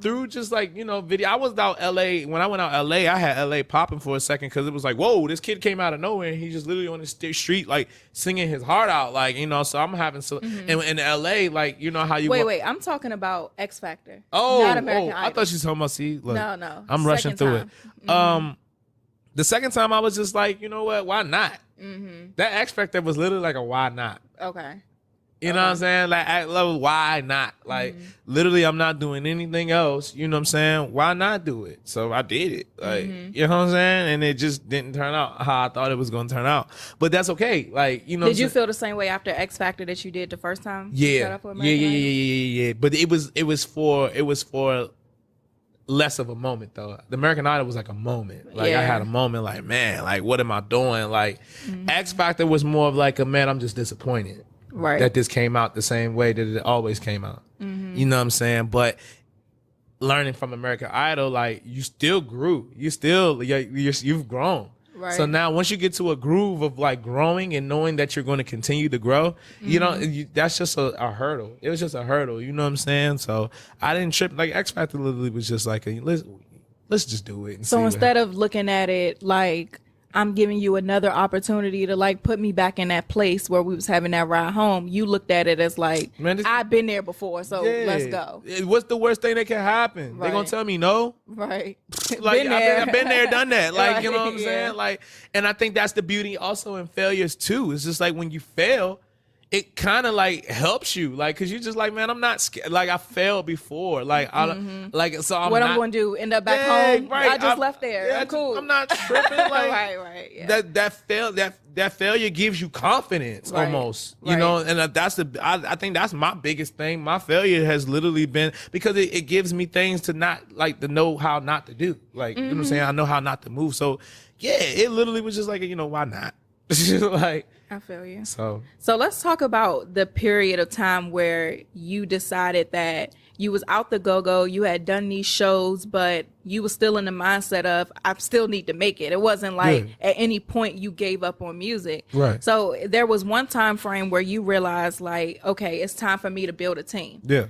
Through just like, video. I was out LA. When I went out LA, I had LA popping for a second, because it was like, whoa, this kid came out of nowhere and he just literally on the street, like, singing his heart out, like, so I'm having and in LA, like, how you wait, I'm talking about X Factor. Oh, not American Idol. I thought she was talking about, see, look, no, I'm rushing through it. The second time I was just like, you know what, why not? That X Factor was literally like a why not. Okay. You know what I'm saying? Like, at level, why not? Like, literally, I'm not doing anything else. You know what I'm saying? Why not do it? So I did it. Like, you know what I'm saying? And it just didn't turn out how I thought it was going to turn out. But that's okay. Like, Did you feel the same way after X Factor that you did the first time? Yeah. Yeah. But it was for less of a moment, though. The American Idol was like a moment. Like, I had a moment like, man, like, what am I doing? Like, X Factor was more of like a, man, I'm just disappointed. Right. That this came out the same way that it always came out. You know what I'm saying? But learning from American Idol, like you still grew. You've grown. Right. So now once you get to a groove of like growing and knowing that you're going to continue to grow, that's just a hurdle. It was just a hurdle. You know what I'm saying? So I didn't trip. Like X Factor literally was just like, let's just do it. So instead of looking at it like, I'm giving you another opportunity to like put me back in that place where we was having that ride home, you looked at it as like, man, I've been there before, so let's go. What's the worst thing that can happen? Right. They gonna tell me no? Right. Like I've been there, done that. Like, right. You know what I'm saying? Like, and I think that's the beauty also in failures too. It's just like when you fail, it kind of like helps you, like, cause you're just like, man, I'm not scared. Like I failed before, like I'm what I'm going to do? End up back home? Right. I just left there. Yeah, I'm cool. I'm not tripping. Like right. Yeah. That failure gives you confidence almost, you know, and I think that's my biggest thing. My failure has literally been because it gives me things to not like to know how not to do. Like, you know what I'm saying? I know how not to move. So yeah, it literally was just like, why not? Like, I feel you. So let's talk about the period of time where you decided that you was out the go-go, you had done these shows, but you was still in the mindset of, I still need to make it. It wasn't like at any point you gave up on music. Right. So there was one time frame where you realized like, okay, it's time for me to build a team. Yeah.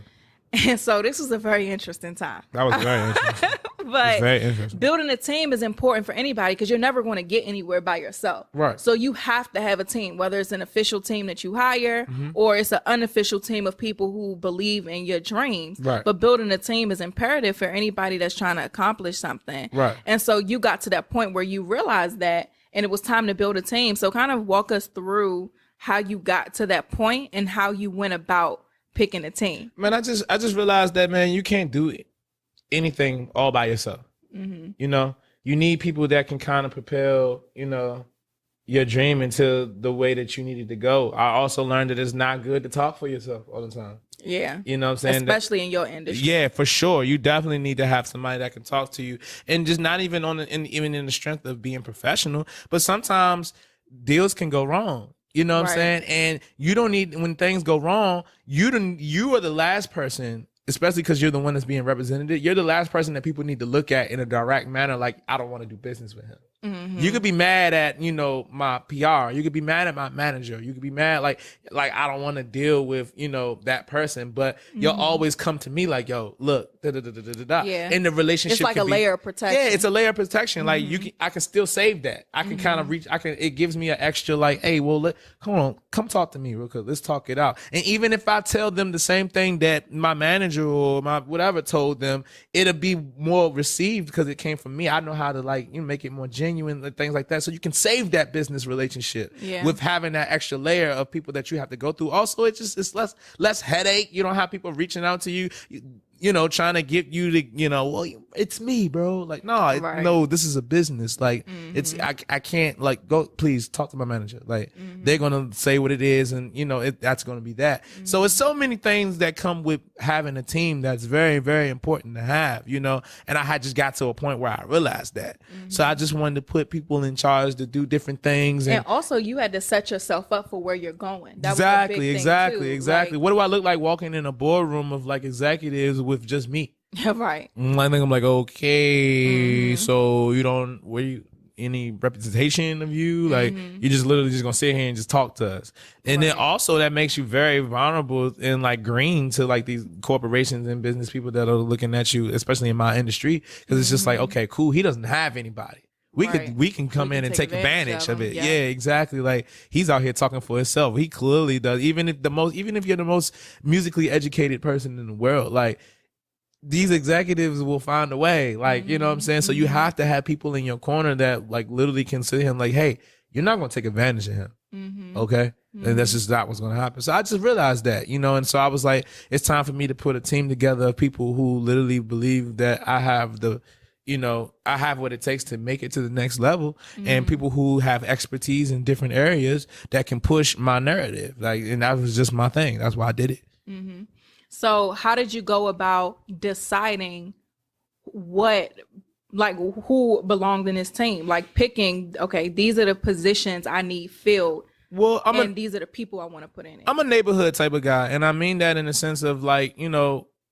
And so this was a very interesting time. That was very interesting. But very interesting. Building a team is important for anybody because you're never going to get anywhere by yourself. Right. So you have to have a team, whether it's an official team that you hire or it's an unofficial team of people who believe in your dreams. Right. But building a team is imperative for anybody that's trying to accomplish something. Right. And so you got to that point where you realized that and it was time to build a team. So kind of walk us through how you got to that point and how you went about picking a team. Man, I just realized that, man, you can't do anything all by yourself. You know, you need people that can kind of propel, your dream into the way that you needed to go. I also learned that it's not good to talk for yourself all the time. Yeah. You know what I'm saying? Especially in your industry. Yeah, for sure. You definitely need to have somebody that can talk to you, and just not even even in the strength of being professional, but sometimes deals can go wrong. You know what I'm saying? And you don't need, when things go wrong, you are the last person, especially because you're the one that's being represented. You're the last person that people need to look at in a direct manner. Like, I don't want to do business with him. You could be mad at, my PR. You could be mad at my manager. You could be mad like I don't want to deal with, that person. But you'll always come to me like, yo, look, Yeah. And the relationship, it's like a layer of protection. Yeah, it's a layer of protection. Like I can still save that. I can kind of reach. It gives me an extra like, hey, well, come talk to me real quick. Let's talk it out. And even if I tell them the same thing that my manager or my whatever told them, it'll be more received because it came from me. I know how to make it more genuine and things like that. So you can save that business relationship with having that extra layer of people that you have to go through. Also, it's less headache. You don't have people reaching out to you, trying to get you to, well, it's me, bro. Like, no, this is a business. Like, I can't go, please talk to my manager. Like, they're going to say what it is. And, that's going to be that. So it's so many things that come with having a team that's very, very important to have, and I had just got to a point where I realized that. So I just wanted to put people in charge to do different things. And also you had to set yourself up for where you're going. That exactly, was a big exactly, thing too. exactly. What do I look like walking in a boardroom of like executives with just me? Right. I think I'm like, okay, so any representation of you? Like, you're just literally just gonna sit here and just talk to us. And then also that makes you very vulnerable and like green to like these corporations and business people that are looking at you, especially in my industry, because it's just like, okay, cool, he doesn't have anybody. We can come in and take advantage of it. Yeah, exactly. Like, he's out here talking for himself. He clearly does. Even if you're the most musically educated person in the world, like, these executives will find a way. Like, you know what I'm saying? So you have to have people in your corner that like literally can sit him like, hey, you're not going to take advantage of him. Okay. And that's just not what's going to happen. So I just realized that, and so I was like, it's time for me to put a team together of people who literally believe that I have I have what it takes to make it to the next level, and people who have expertise in different areas that can push my narrative. Like, and that was just my thing. That's why I did it. So how did you go about deciding who belonged in this team? Like picking, okay, these are the positions I need filled. Well, these are the people I want to put in it. I'm a neighborhood type of guy. And I mean that in the sense of like,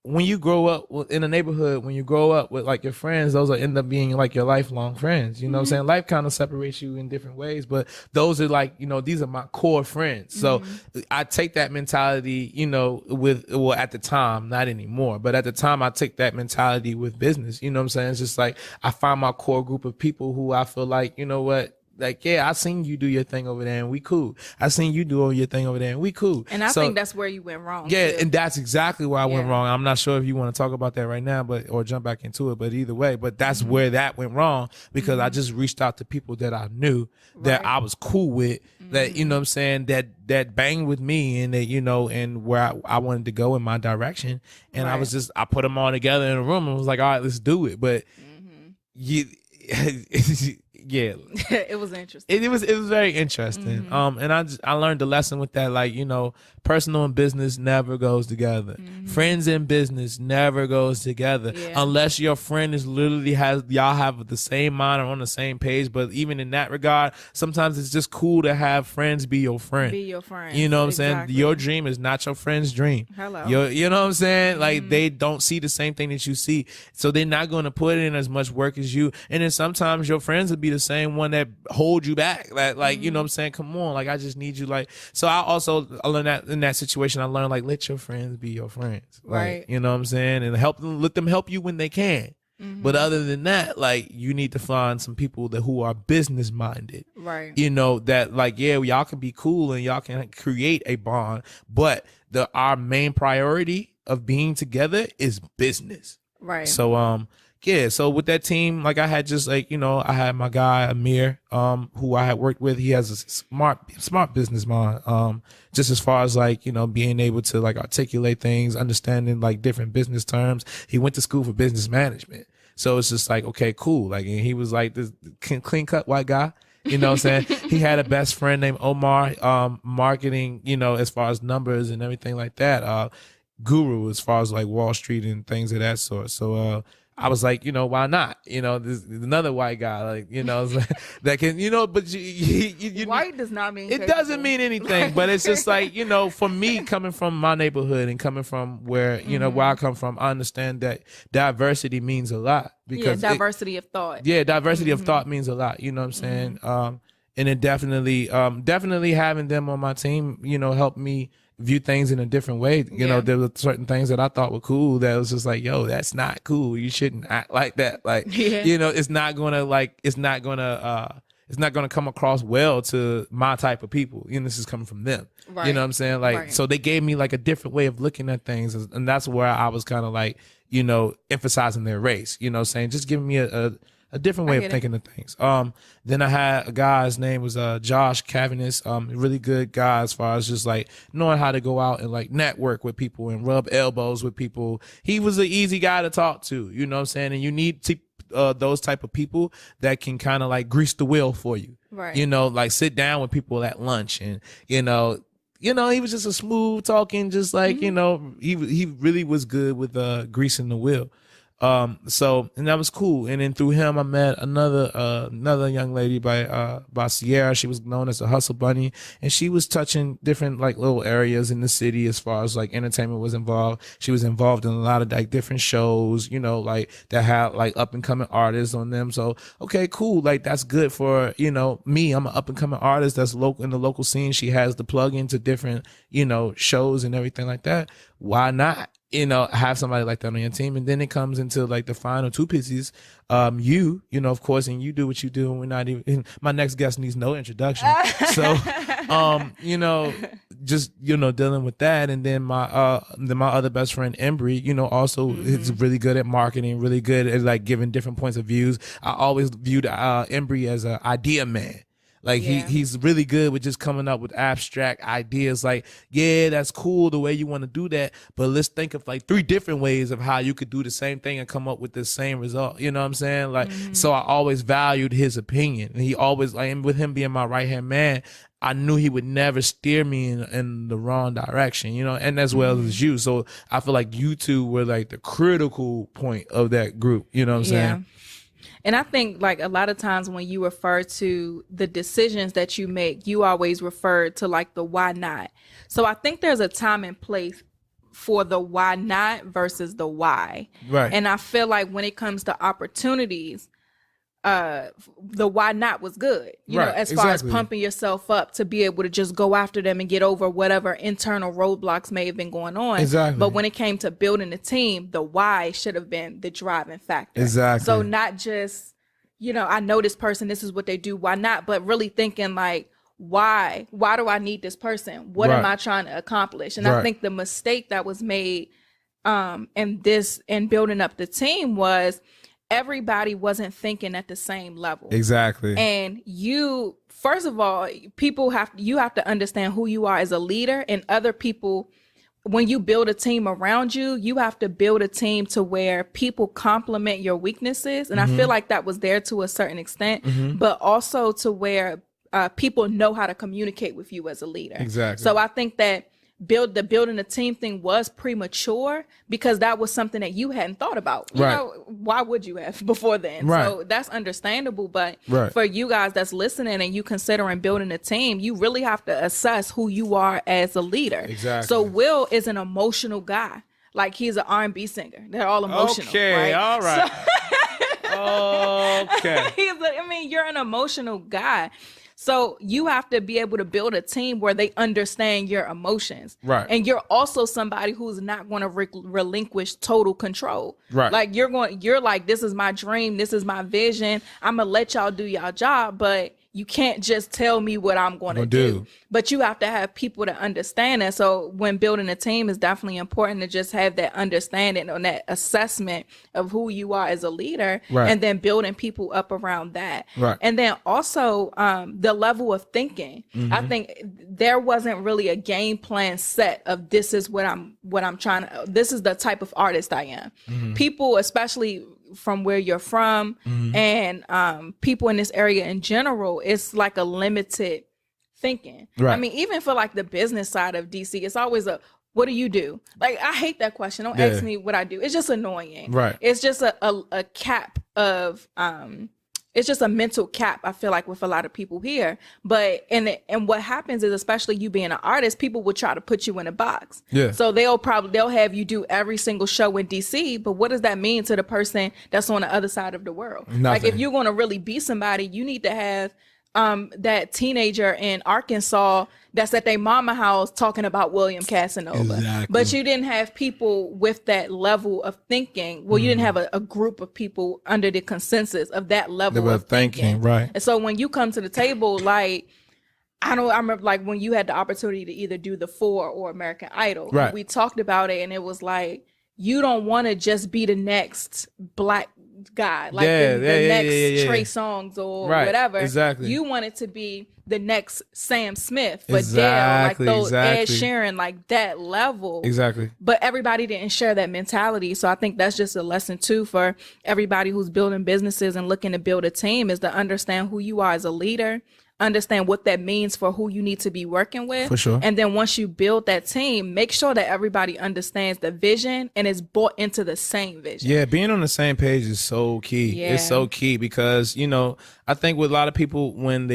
when you grow up in a neighborhood, when you grow up with like your friends, those will end up being like your lifelong friends. You know what I'm saying? Life kind of separates you in different ways, but those are like, you know, these are my core friends. So I take that mentality, you know, at the time, not anymore, but at the time I take that mentality with business. You know what I'm saying? It's just like, I find my core group of people who I feel like, you know what? Like, yeah, I seen you do your thing over there and we cool. I seen you do your thing over there and we cool. And I think that's where you went wrong. Yeah, too. and that's exactly where I went wrong. I'm not sure if you want to talk about that right now, or jump back into it, but either way, but that's where that went wrong, because I just reached out to people that I knew that I was cool with, that, you know what I'm saying, that banged with me, and that, you know, and where I wanted to go in my direction. And I put them all together in a room and was like, all right, let's do it. But yeah, it was interesting. It was very interesting. And I learned the lesson with that, like, you know, personal and business never goes together. Friends and business never goes together unless your friend is literally y'all have the same mind or on the same page. But even in that regard, sometimes it's just cool to have friends be your friend. Be your friend. You know what I'm saying? Your dream is not your friend's dream. Hello. You know what I'm saying? Like, they don't see the same thing that you see, so they're not going to put in as much work as you. And then sometimes your friends will be the same one that hold you back. Like, you know what I'm saying? Come on, like, I just need you. Like, so I learned that in that situation. I learned, like, let your friends be your friends. Like, right. You know what I'm saying? And let them help you when they can. But other than that, like, you need to find some people who are business minded. Right. You know, that, like, yeah, y'all can be cool and y'all can create a bond, but our main priority of being together is business. Right. So, yeah, so with that team, like, I had just, like, you know, I had my guy Amir, who I had worked with. He has a smart business mind, just as far as, like, you know, being able to, like, articulate things, understanding, like, different business terms. He went to school for business management, so it's just like, okay, cool. Like, and he was like this clean cut white guy. You know what I'm saying? He had a best friend named Omar, marketing, you know, as far as numbers and everything like that. Guru as far as, like, Wall Street and things of that sort. So, I was like, you know, why not? You know, there's another white guy, like, you know, that can, you know, but you white does not mean it doesn't mean anything, but it's just like, you know, for me, coming from my neighborhood and coming from where, you know, where I come from, I understand that diversity means a lot, because diversity of thought. Yeah, diversity of thought means a lot. You know what I'm saying? And it definitely having them on my team, you know, helped me view things in a different way. You know, there were certain things that I thought were cool that was just like, yo, that's not cool. You shouldn't act like that. Like, you know, it's not gonna come across well to my type of people. You know, this is coming from them. Right. You know what I'm saying? Like, so they gave me, like, a different way of looking at things. And that's where I was kind of like, you know, emphasizing their race, you know what I'm saying? Just giving me a different way of thinking of things. Then I had a guy, his name was Josh Cavanis, really good guy as far as just, like, knowing how to go out and, like, network with people and rub elbows with people. He was an easy guy to talk to, you know what I'm saying? And you need those type of people that can kind of, like, grease the wheel for you. Right. You know, like, sit down with people at lunch, and, you know, he was just a smooth talking, just like, you know, he really was good with greasing the wheel. So, and that was cool. And then through him, I met another young lady by Sierra. She was known as the Hustle Bunny, and she was touching different, like, little areas in the city as far as, like, entertainment was involved. She was involved in a lot of, like, different shows, you know, like, that had, like, up and coming artists on them. So, okay, cool. Like, that's good for, you know, me. I'm an up and coming artist that's local in the local scene. She has the plug into different, you know, shows and everything like that. Why not? You know, have somebody like that on your team. And then it comes into, like, the final two pieces. You know, of course, and you do what you do, and we're not even, my next guest needs no introduction. So, you know, just, you know, dealing with that. And then my other best friend, Embry, you know, also is really good at marketing, really good at, like, giving different points of views. I always viewed Embry as an idea man. Like, he's really good with just coming up with abstract ideas. Like, yeah, that's cool the way you want to do that, but let's think of, like, 3 different ways of how you could do the same thing and come up with the same result. You know what I'm saying? Like, so I always valued his opinion. And he always, like, and with him being my right-hand man, I knew he would never steer me in the wrong direction, you know, and as well as you. So I feel like you two were, like, the critical point of that group. You know what I'm saying? And I think, like, a lot of times when you refer to the decisions that you make, you always refer to, like, the why not. So I think there's a time and place for the why not versus the why. Right. And I feel like when it comes to opportunities, the why not was good, you know, as far as pumping yourself up to be able to just go after them and get over whatever internal roadblocks may have been going on. Exactly. But when it came to building a team, the why should have been the driving factor. Exactly. So not just, you know, I know this person, this is what they do, why not? But really thinking like, why do I need this person? What am I trying to accomplish? And I think the mistake that was made in building up the team was everybody wasn't thinking at the same level. Exactly. And you, first of all, you have to understand who you are as a leader, and other people, when you build a team around you, you have to build a team to where people complement your weaknesses. And I feel like that was there to a certain extent, but also to where people know how to communicate with you as a leader. Exactly. So I think that building a team thing was premature because that was something that you hadn't thought about. You know, why would you have before then? Right. So that's understandable. But for you guys that's listening and you considering building a team, you really have to assess who you are as a leader. Exactly. So Will is an emotional guy. Like, he's an R&B singer. They're all emotional. Okay, right? all right. Okay. You're an emotional guy. So you have to be able to build a team where they understand your emotions. Right. And you're also somebody who's not going to relinquish total control. Right. Like, you're like, this is my dream. This is my vision. I'm going to let y'all do y'all job, but you can't just tell me what I'm going to do. But you have to have people to understand that. So when building a team, it's definitely important to just have that understanding and that assessment of who you are as a leader, and then building people up around that. Right. And then also the level of thinking. I think there wasn't really a game plan set of this is what I'm trying to, this is the type of artist I am. People, especially from where you're from, and people in this area in general, it's like a limited thinking. I mean, even for like the business side of DC, it's always what do you do? Like, I hate that question. Don't ask me what I do. It's just annoying. Right. It's just a cap of it's just a mental cap, I feel like, with a lot of people here. But and what happens is, especially you being an artist, people will try to put you in a box. Yeah. So they'll have you do every single show in DC, but what does that mean to the person that's on the other side of the world? Nothing. Like, if you're going to really be somebody, you need to have that teenager in Arkansas that's at their mama house talking about William Casanova. Exactly. But you didn't have people with that level of thinking. Well, you didn't have a group of people under the consensus of that level of thinking. Right. And so when you come to the table, like, I remember like when you had the opportunity to either do The Four or American Idol, we talked about it, and it was like, you don't want to just be the next black guy, like the next Trey Songz or whatever. Exactly. You want it to be the next Sam Smith, but like those Ed Sheeran, like that level. Exactly. But everybody didn't share that mentality. So I think that's just a lesson too for everybody who's building businesses and looking to build a team, is to understand who you are as a leader, understand what that means for who you need to be working with. For sure. And then once you build that team, make sure that everybody understands the vision and is bought into the same vision. Yeah, being on the same page is so key. Yeah. It's so key because, you know, I think with a lot of people, when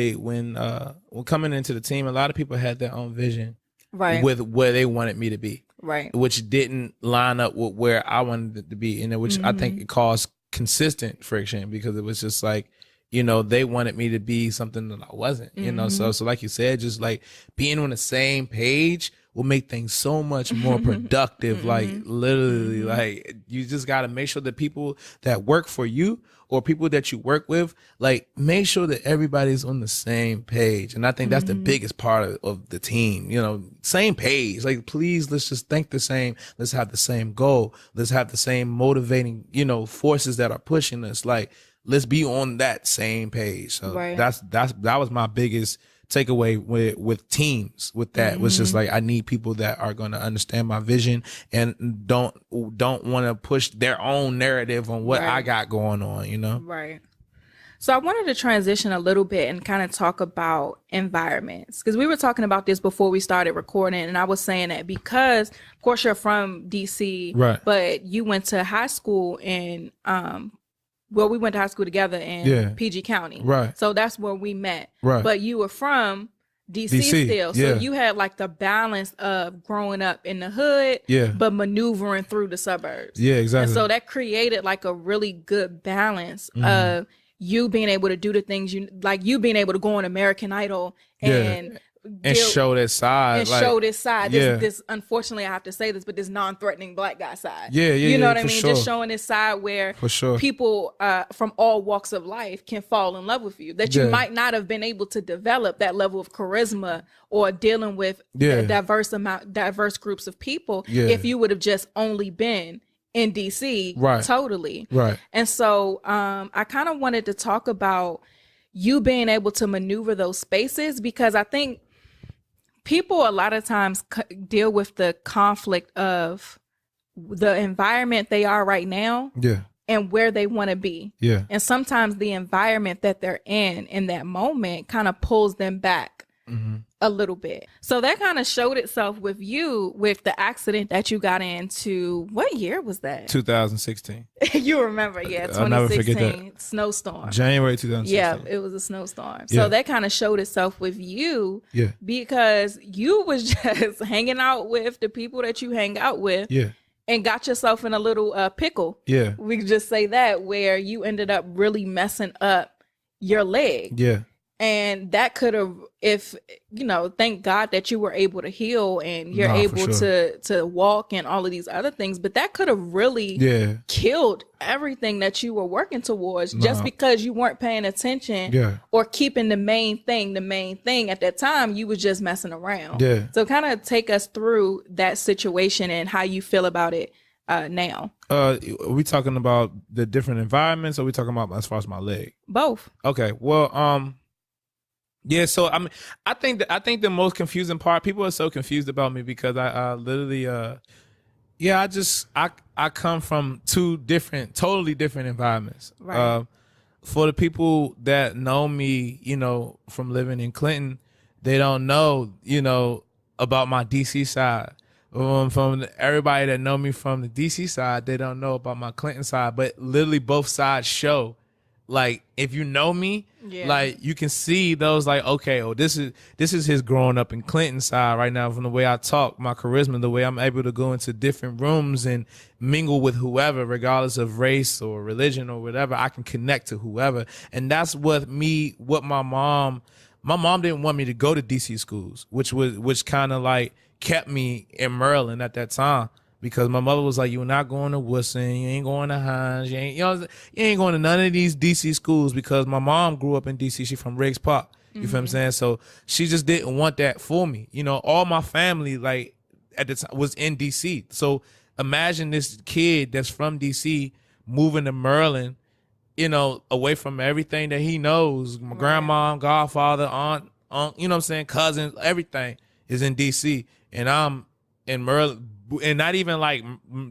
coming into the team, a lot of people had their own vision with where they wanted me to be. Right. Which didn't line up with where I wanted it to be. And which I think it caused consistent friction, because it was just like, you know, they wanted me to be something that I wasn't, you know? So like you said, just like being on the same page will make things so much more productive. Like, literally, like, you just got to make sure that people that work for you or people that you work with, like, make sure that everybody's on the same page. And I think that's the biggest part of the team, you know, same page. Like, please, let's just think the same. Let's have the same goal. Let's have the same motivating, you know, forces that are pushing us. Like, let's be on that same page. So that was my biggest takeaway with teams. With that was just like, I need people that are going to understand my vision and don't want to push their own narrative on what I got going on, you know? Right. So I wanted to transition a little bit and kind of talk about environments, because we were talking about this before we started recording, and I was saying that because, of course, you're from DC, but you went to high school in we went to high school together in PG County. Right. So that's where we met. Right. But you were from DC still. So you had like the balance of growing up in the hood, but maneuvering through the suburbs. Yeah, exactly. And so that created like a really good balance of you being able to do the things you being able to go on American Idol and show that side. This unfortunately I have to say this, but this non-threatening black guy side. You know what I mean? Sure. Just showing this side where people from all walks of life can fall in love with you. That you might not have been able to develop that level of charisma or dealing with diverse groups of people if you would have just only been in DC. Totally. And so I kind of wanted to talk about you being able to maneuver those spaces, because I think people a lot of times deal with the conflict of the environment they are right now and where they want to be. And sometimes the environment that they're in that moment kind of pulls them back a little bit. So that kind of showed itself with you with the accident that you got into. What year was that? 2016. You remember, 2016. I'll never forget that. Snowstorm. January 2016. Yeah, it was a snowstorm. So that kind of showed itself with you because you was just hanging out with the people that you hang out with and got yourself in a little pickle. We could just say that, where you ended up really messing up your leg. And that could have, if, thank God that you were able to heal and you're able to walk and all of these other things, but that could have really killed everything that you were working towards just because you weren't paying attention or keeping the main thing. At that time, you was just messing around. So kind of take us through that situation and how you feel about it now. Are we talking about the different environments, or are we talking about as far as my leg? Both. Okay. Well, so I think the most confusing part, people are so confused about me because I literally I come from two totally different environments. For the people that know me, from living in Clinton, they don't know, about my DC side. From everybody that know me from the DC side, they don't know about my Clinton side, but literally both sides show. Like, if you know me, like, you can see those, like, okay, this is his growing up in Clinton side right now, from the way I talk, my charisma, the way I'm able to go into different rooms and mingle with whoever, regardless of race or religion or whatever. I can connect to whoever. And that's what my mom didn't want me to go to DC schools, which kind of like kept me in Maryland at that time. Because my mother was like, you're not going to Woodson, you ain't going to Hines, you ain't going to none of these DC schools, because my mom grew up in DC. She from Riggs Park. You feel what I'm saying? So she just didn't want that for me. All my family, like, at the time was in DC. So imagine this kid that's from DC moving to Maryland, away from everything that he knows. My grandma, godfather, aunt, cousins, everything is in DC. And I'm in Maryland. And not even like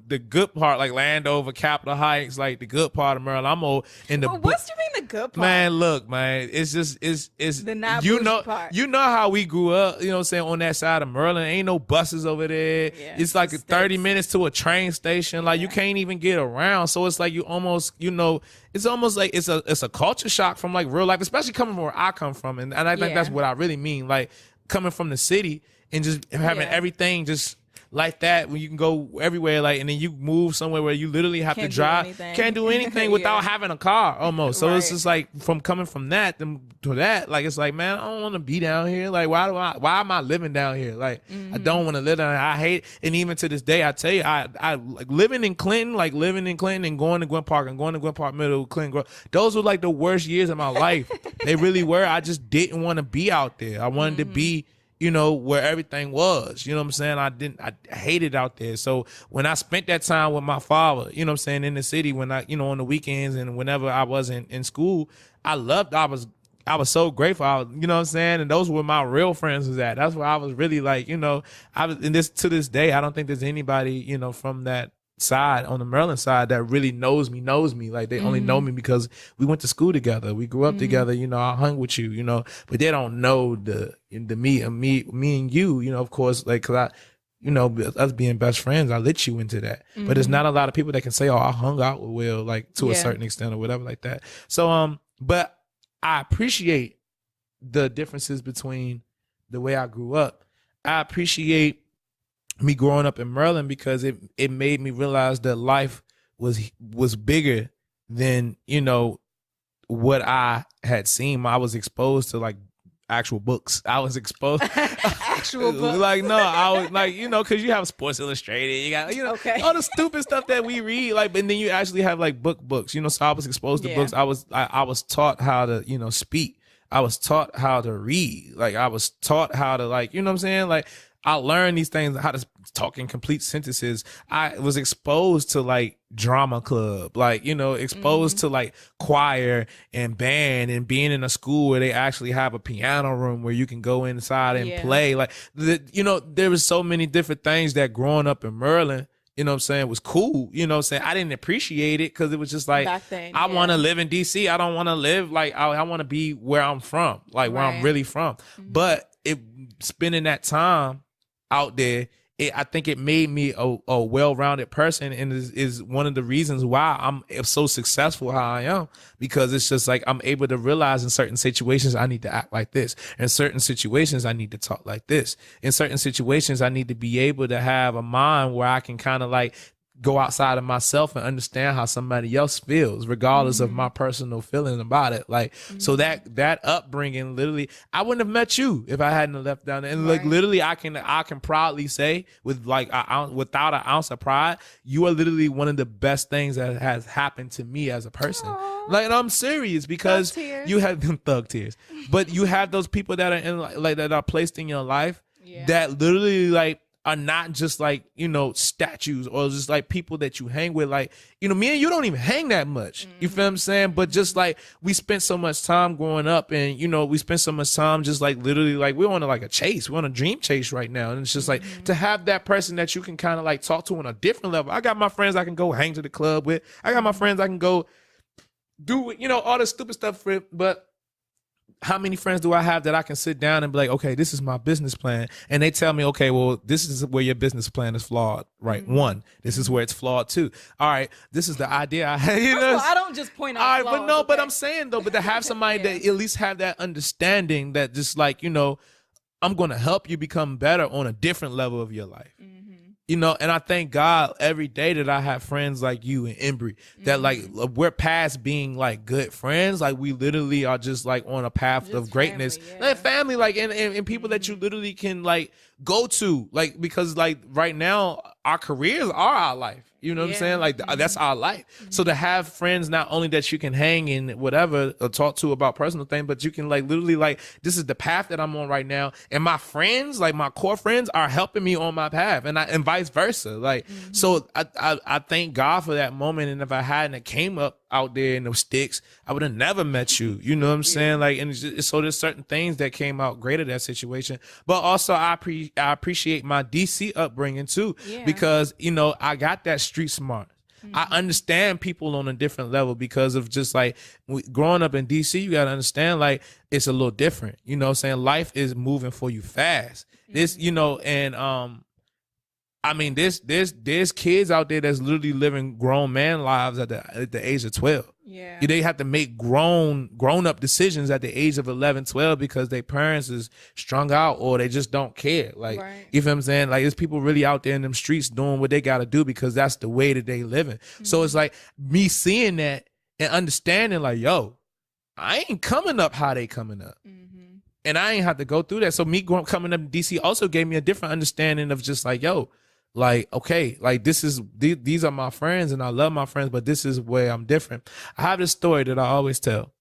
the good part, like Landover, Capitol Heights, like the good part of Maryland. I'm all in the. Well, what do you mean the good part? Man, look, man, it's the not part. You know how we grew up. On that side of Maryland, ain't no buses over there. Yeah, it's like 30 minutes to a train station. Like you can't even get around. So it's like you almost, it's almost like it's a culture shock from like real life, especially coming from where I come from, and I think that's what I really mean. Like coming from the city and just having everything just like that, when you can go everywhere, like, and then you move somewhere where you literally have to drive, can't do anything without having a car almost. So it's just like coming from that to that, like, it's like, man, I don't want to be down here. Like, why am I living down here? Like, I don't want to live down here. I hate it. And even to this day, I tell you, I like living in Clinton and going to Gwynn Park and going to Gwynn Park Middle, Clinton Grove. Those were like the worst years of my life. They really were. I just didn't want to be out there. I wanted to be, where everything was, what I'm saying? I hated out there. So when I spent that time with my father, in the city, when I, on the weekends and whenever I wasn't in school, I was so grateful. what I'm saying? And those were my real friends was at. That's where I was really like, to this day, I don't think there's anybody, from that side, on the Maryland side, that really knows me. Like, they only know me because we went to school together, we grew up together, I hung with you, but they don't know the me and you, of course, like, cause us being best friends, I let you into that. But there's not a lot of people that can say, oh, I hung out with Will, like, to a certain extent or whatever like that. So but I appreciate the differences between the way I grew up. I appreciate me growing up in Maryland because it made me realize that life was bigger than, you know, what I had seen. I was exposed to like actual books. I was exposed Actual books. like, no, I was like, you know, because you have Sports Illustrated, you got, you know, all the stupid stuff that we read, like, and then you actually have like books, you know. So I was exposed to books. I was taught how to, you know, speak. I was taught how to read. Like, I was taught how to, like, you know what I'm saying? Like, I learned these things, how to talk in complete sentences. I was exposed to like drama club, like, you know, exposed to like choir and band, and being in a school where they actually have a piano room where you can go inside and play. Like, you know, there was so many different things that growing up in Maryland, you know what I'm saying, was cool. You know what I'm saying? I didn't appreciate it because it was just like, back then, I want to live in DC. I don't want to live like, I want to be where I'm from, like where I'm really from. But spending that time out there, I think it made me a well-rounded person, and is one of the reasons why I'm so successful how I am, because it's just like I'm able to realize in certain situations I need to act like this. In certain situations I need to talk like this. In certain situations I need to be able to have a mind where I can kind of like go outside of myself and understand how somebody else feels, regardless of my personal feeling about it. Like, so that upbringing, literally, I wouldn't have met you if I hadn't left down there. And like, literally, I can proudly say with like without an ounce of pride, you are literally one of the best things that has happened to me as a person. Aww. Like, and I'm serious, because you have them thug tears, but you have those people that are in like that are placed in your life that literally like are not just like, you know, statues or just like people that you hang with. Like, you know, me and you don't even hang that much. You feel what I'm saying? But just like we spent so much time growing up, and, you know, we spent so much time just like literally like we're on like a chase. We're on a dream chase right now. And it's just like to have that person that you can kind of like talk to on a different level. I got my friends I can go hang to the club with. I got my friends I can go do, you know, all this stupid stuff for, but how many friends do I have that I can sit down and be like, okay, this is my business plan. And they tell me, okay, well, this is where your business plan is flawed. Right. One, this is where it's flawed. Two, all right, this is the idea I had. You know? I don't just point out all right, flaws, but no, but I'm saying though, but to have somebody that at least have that understanding that just like, you know, I'm going to help you become better on a different level of your life. You know, and I thank God every day that I have friends like you and Embry that like we're past being like good friends. Like, we literally are just like on a path just of greatness. Family, like family, like, and people that you literally can like go to, like, because like right now our careers are our life. You know what I'm saying? Like, that's our life. So to have friends, not only that you can hang in whatever or talk to about personal things, but you can like literally like, this is the path that I'm on right now. And my friends, like my core friends, are helping me on my path, and vice versa. Like, so I thank God for that moment. And if I hadn't came up out there in those sticks, I would have never met you. You know what I'm saying? Like, and so there's certain things that came out great of that situation. But also I appreciate my DC upbringing too, because, you know, I got that street smart. I understand people on a different level because of just like growing up in DC, you got to understand like it's a little different, you know what I'm saying? Life is moving for you fast. This, you know, and, I mean, there's kids out there that's literally living grown man lives at the age of 12. Yeah. They have to make grown up decisions at the age of 11, 12 because their parents is strung out or they just don't care. Like, you feel what I'm saying? Like, there's people really out there in them streets doing what they got to do because that's the way that they living. So it's like me seeing that and understanding like, yo, I ain't coming up how they coming up. And I ain't have to go through that. So me coming up in DC also gave me a different understanding of just like, yo, like, okay, like these are my friends and I love my friends, but this is where I'm different. I have this story that I always tell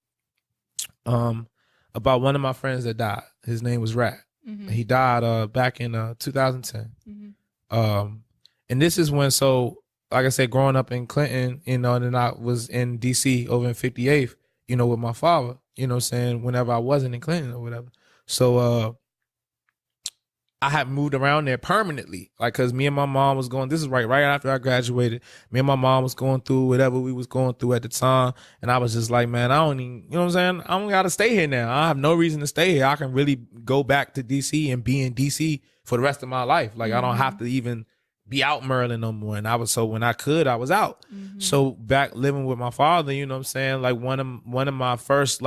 about one of my friends that died. His name was Rat. He died back in 2010. And this is when, so like I said, growing up in Clinton, you know, and then I was in DC over in 58th, you know, with my father, you know what I'm saying, whenever I wasn't in Clinton or whatever. So I had moved around there permanently, like, cause me and my mom was going, this is right after I graduated. Me and my mom was going through whatever we was going through at the time. And I was just like, man, I don't even, you know what I'm saying? I don't got to stay here now. I have no reason to stay here. I can really go back to DC and be in DC for the rest of my life. Like, I don't have to even be out Maryland no more. And so when I could, I was out. So back living with my father, you know what I'm saying? Like one of my first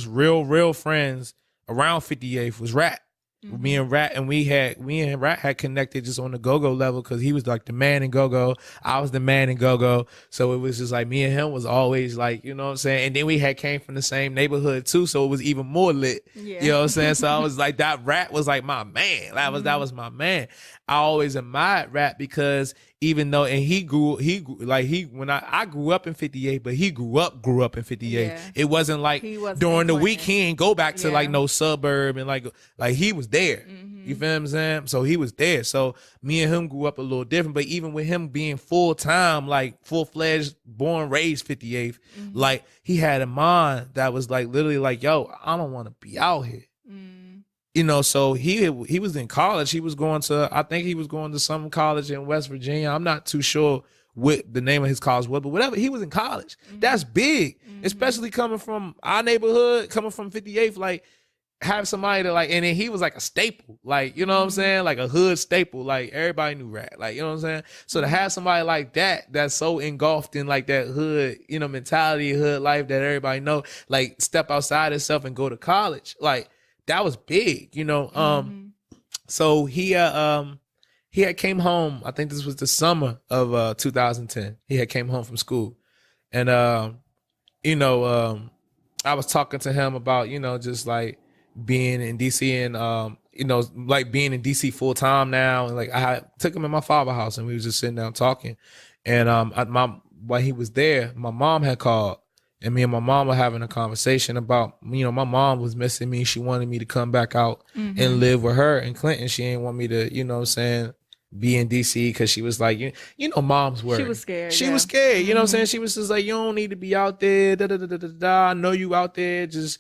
real friends around 58th was Rat. Me and Rat had connected just on the go-go level because he was like the man in go-go. I was the man in go-go. So it was just like me and him was always like, you know what I'm saying? And then we had came from the same neighborhood too. So it was even more lit. Yeah. You know what I'm saying? So I was like, that Rat was like my man. That was my man. I always admired Rat because even though, and I grew up in 58, but he grew up in 58. Yeah. It wasn't like during the week, he ain't go back to like no suburb and like he was there. You feel what I'm saying? So he was there. So me and him grew up a little different, but even with him being full time, like full-fledged, born, raised 58th, like he had a mind that was like literally like, yo, I don't want to be out here. You know, so he was in college. I think he was going to some college in West Virginia. I'm not too sure what the name of his college was, but whatever, he was in college. That's big, especially coming from our neighborhood, coming from 58th, like have somebody to like, and then he was like a staple, like, you know what I'm saying? Like a hood staple, like everybody knew Rat, like, you know what I'm saying? So to have somebody like that, that's so engulfed in like that hood, you know, mentality, hood life that everybody know, like step outside himself and go to college, like, that was big, you know. So he had came home. I think this was the summer of 2010. He had came home from school, and you know, I was talking to him about, you know, just like being in DC and you know, like being in DC full time now, and like I took him in my father's house and we was just sitting down talking, and while he was there, my mom had called. And me and my mom were having a conversation about, you know, my mom was missing me. She wanted me to come back out and live with her in Clinton. She didn't want me to, you know what I'm saying, be in DC because she was like, you know, mom's worried. She was scared. She was scared. You know what I'm saying? She was just like, you don't need to be out there. I know you out there just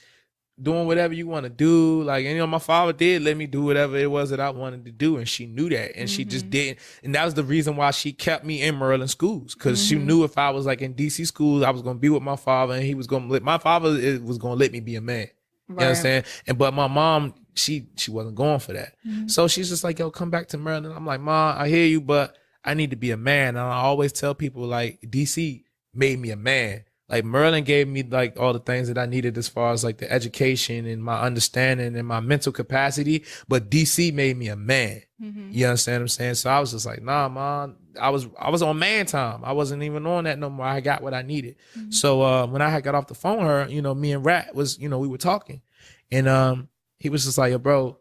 doing whatever you want to do. Like, and, you know, my father did let me do whatever it was that I wanted to do. And she knew that. And she just didn't. And that was the reason why she kept me in Maryland schools. Because she knew if I was like in DC schools, I was going to be with my father and he was going to let, my father was going to let me be a man. You understand? But my mom, she wasn't going for that. So she's just like, yo, come back to Maryland. I'm like, Ma, I hear you, but I need to be a man. And I always tell people like DC made me a man. Like Maryland gave me like all the things that I needed as far as like the education and my understanding and my mental capacity, but DC made me a man. You understand what I'm saying? So I was just like, nah, Mom, I was on man time. I wasn't even on that no more. I got what I needed. So when I had got off the phone with her, you know, me and Rat was, you know, we were talking, and he was just like, yo,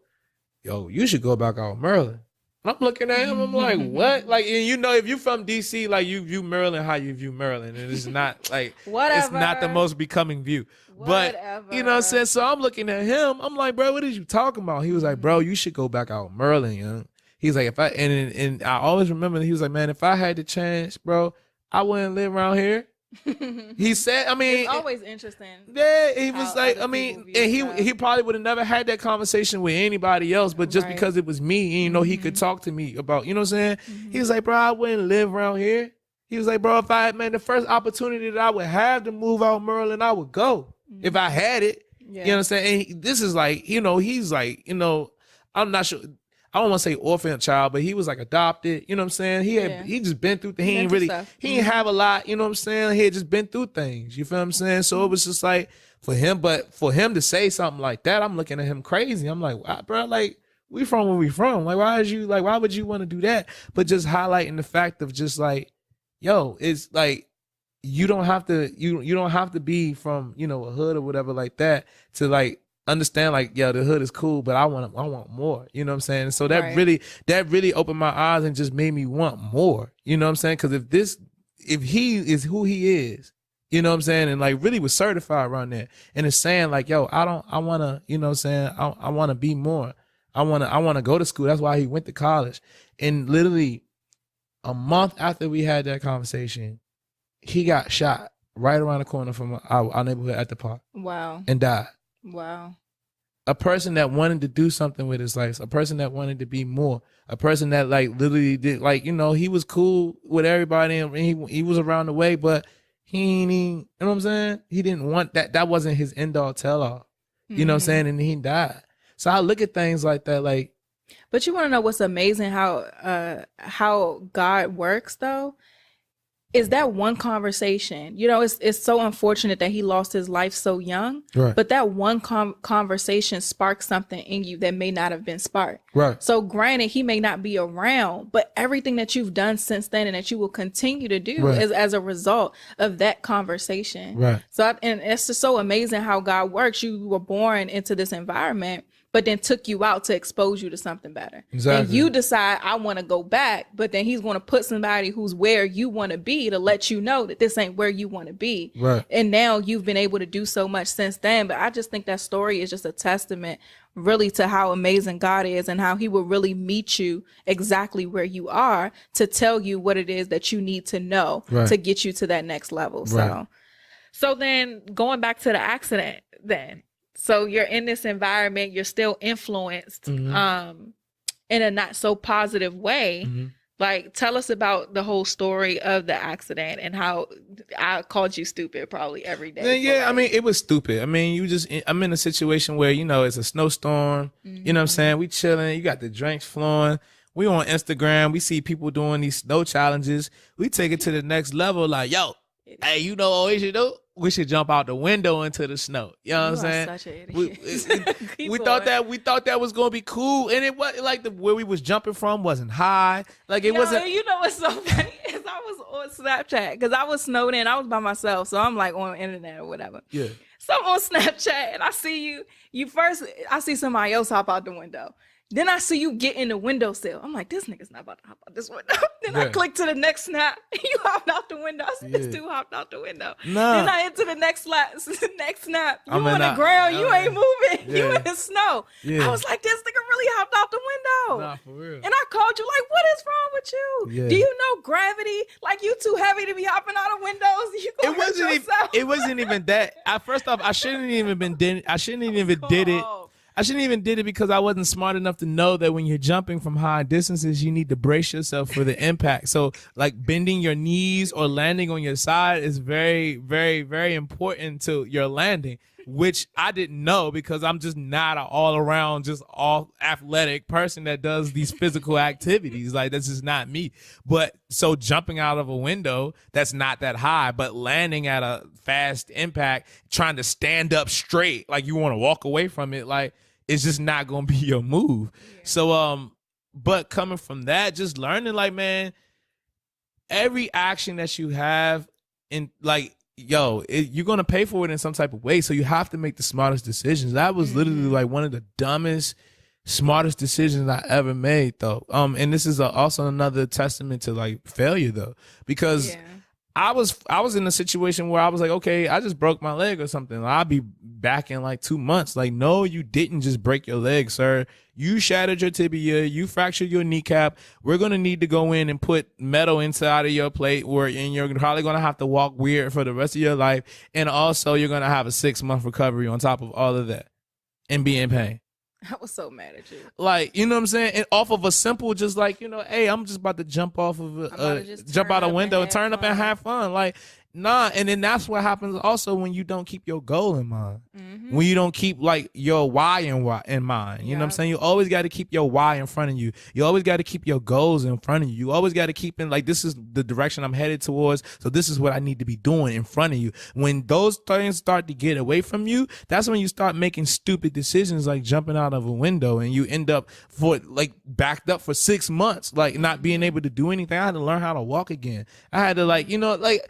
you should go back out with Maryland. I'm looking at him, I'm like, what? Like, and you know, if you from DC, like you view Maryland how you view Maryland. And it's not like, it's not the most becoming view. But, you know what I'm saying? So I'm looking at him, I'm like, bro, what is you talking about? He was like, bro, you should go back out with Maryland, you know? He's like, and I always remember, he was like, man, if I had the chance, bro, I wouldn't live around here. He said, I mean, it's always interesting. Yeah, he was like, I mean, and he probably would have never had that conversation with anybody else, but just because it was me, and you know, he could talk to me about, you know what I'm saying? He was like, bro, I wouldn't live around here. He was like, bro, if I had, man, the first opportunity that I would have to move out of Maryland, I would go if I had it. You know what I'm saying? And this is like, you know, he's like, you know, I'm not sure. I don't want to say orphan child, but he was like adopted. You know what I'm saying? He just been through he ain't have a lot. You know what I'm saying? He had just been through things. You feel what I'm saying? So it was just like for him to say something like that, I'm looking at him crazy. I'm like, wow, bro, like we from where we from. Like, why would you want to do that? But just highlighting the fact of just like, yo, it's like, you don't have to, you don't have to be from, you know, a hood or whatever like that to like, understand like, yeah, the hood is cool, but I want more. You know what I'm saying? And so that really opened my eyes and just made me want more. You know what I'm saying? Because if he is who he is, you know what I'm saying, and like really was certified around there, and it's saying like, yo, I want to, you know what I'm saying, I want to be more. I want to go to school. That's why he went to college. And literally a month after we had that conversation, he got shot right around the corner from our neighborhood at the park. Wow. And died. Wow. A person that wanted to do something with his life, a person that wanted to be more, a person that like literally did, like, you know, he was cool with everybody and he was around the way, but he ain't, you know what I'm saying? He didn't want that. That wasn't his end all tell all. You know what I'm saying? And he died. So I look at things like that, like. But you want to know what's amazing, how God works though? is that one conversation. You know, it's so unfortunate that he lost his life so young, Right. but that one conversation sparked something in you that may not have been sparked. Right. So granted, he may not be around, but everything that you've done since then and that you will continue to do Right. is as a result of that conversation. Right. So, and it's just so amazing how God works. You were born into this environment, but then took you out to expose you to something better. Exactly. And you decide, I want to go back, but then he's going to put somebody who's where you want to be to let you know that this ain't where you want to be. Right. And now you've been able to do so much since then. But I just think that story is just a testament really to how amazing God is and how he will really meet you exactly where you are to tell you what it is that you need to know Right. to get you to that next level. Right. So then going back to the accident then. So you're in this environment, you're still influenced in a not so positive way. Like, tell us about the whole story of the accident and how I called you stupid probably every day. Yeah, I mean, it was stupid. I mean, I'm in a situation where, you know, it's a snowstorm. You know what I'm saying? We chilling. You got the drinks flowing. We on Instagram. We see people doing these snow challenges. We take it to the next level. Like, yo, hey, you know what we should do? We should jump out the window into the snow. You know what I'm saying? Such an idiot. We thought that was gonna be cool, and it was like where we was jumping from wasn't high. Like it wasn't. You know what's so funny is I was on Snapchat because I was snowed in. I was by myself, so I'm like on the internet or whatever. Yeah. So I'm on Snapchat and I see you. I see somebody else hop out the window. Then I see you get in the windowsill. I'm like, this nigga's not about to hop out this window. Then I click to the next snap. You hopped out the window. I said, this dude hopped out the window. Nah. Then I enter the next snap. You I'm on in the that- ground. You ain't moving. You Yeah. in the snow. Yeah. I was like, this nigga really hopped out the window. Nah, for real. And I called you like, what is wrong with you? Yeah. Do you know gravity? Like, you too heavy to be hopping out of windows. You gonna hurt yourself. It wasn't even that. First off, I shouldn't even did it. I shouldn't even did it because I wasn't smart enough to know that when you're jumping from high distances, you need to brace yourself for the impact. So like bending your knees or landing on your side is very, very, very important to your landing, which I didn't know because I'm just not an all around, just all athletic person that does these physical activities. Like this is not me. But so jumping out of a window that's not that high, but landing at a fast impact, trying to stand up straight, like you want to walk away from it, like it's just not going to be your move. Yeah. So, but coming from that, just learning like, man, every action that you have in like, you're going to pay for it in some type of way. So you have to make the smartest decisions. That was literally like one of the dumbest, smartest decisions I ever made though. And this is also another testament to like failure though, because I was in a situation where I was like, okay, I just broke my leg or something. I'll be back in like 2 months. Like, no, you didn't just break your leg, sir. You shattered your tibia. You fractured your kneecap. We're going to need to go in and put metal inside of your plate and you're probably going to have to walk weird for the rest of your life. And also you're going to have a 6-month recovery on top of all of that and be in pain. I was so mad at you. Like, you know what I'm saying? And off of a simple, just like, you know, hey, I'm just about to jump off of jump out a window and turn up and have fun. Like, nah. And then that's what happens also when you don't keep your goal in mind. When you don't keep like your why in mind. You know what I'm saying? You always got to keep your why in front of you. You always got to keep your goals in front of you. You always got to keep in like, this is the direction I'm headed towards. So this is what I need to be doing in front of you. When those things start to get away from you, that's when you start making stupid decisions like jumping out of a window and you end up backed up for 6 months, like not being able to do anything. I had to learn how to walk again. I had to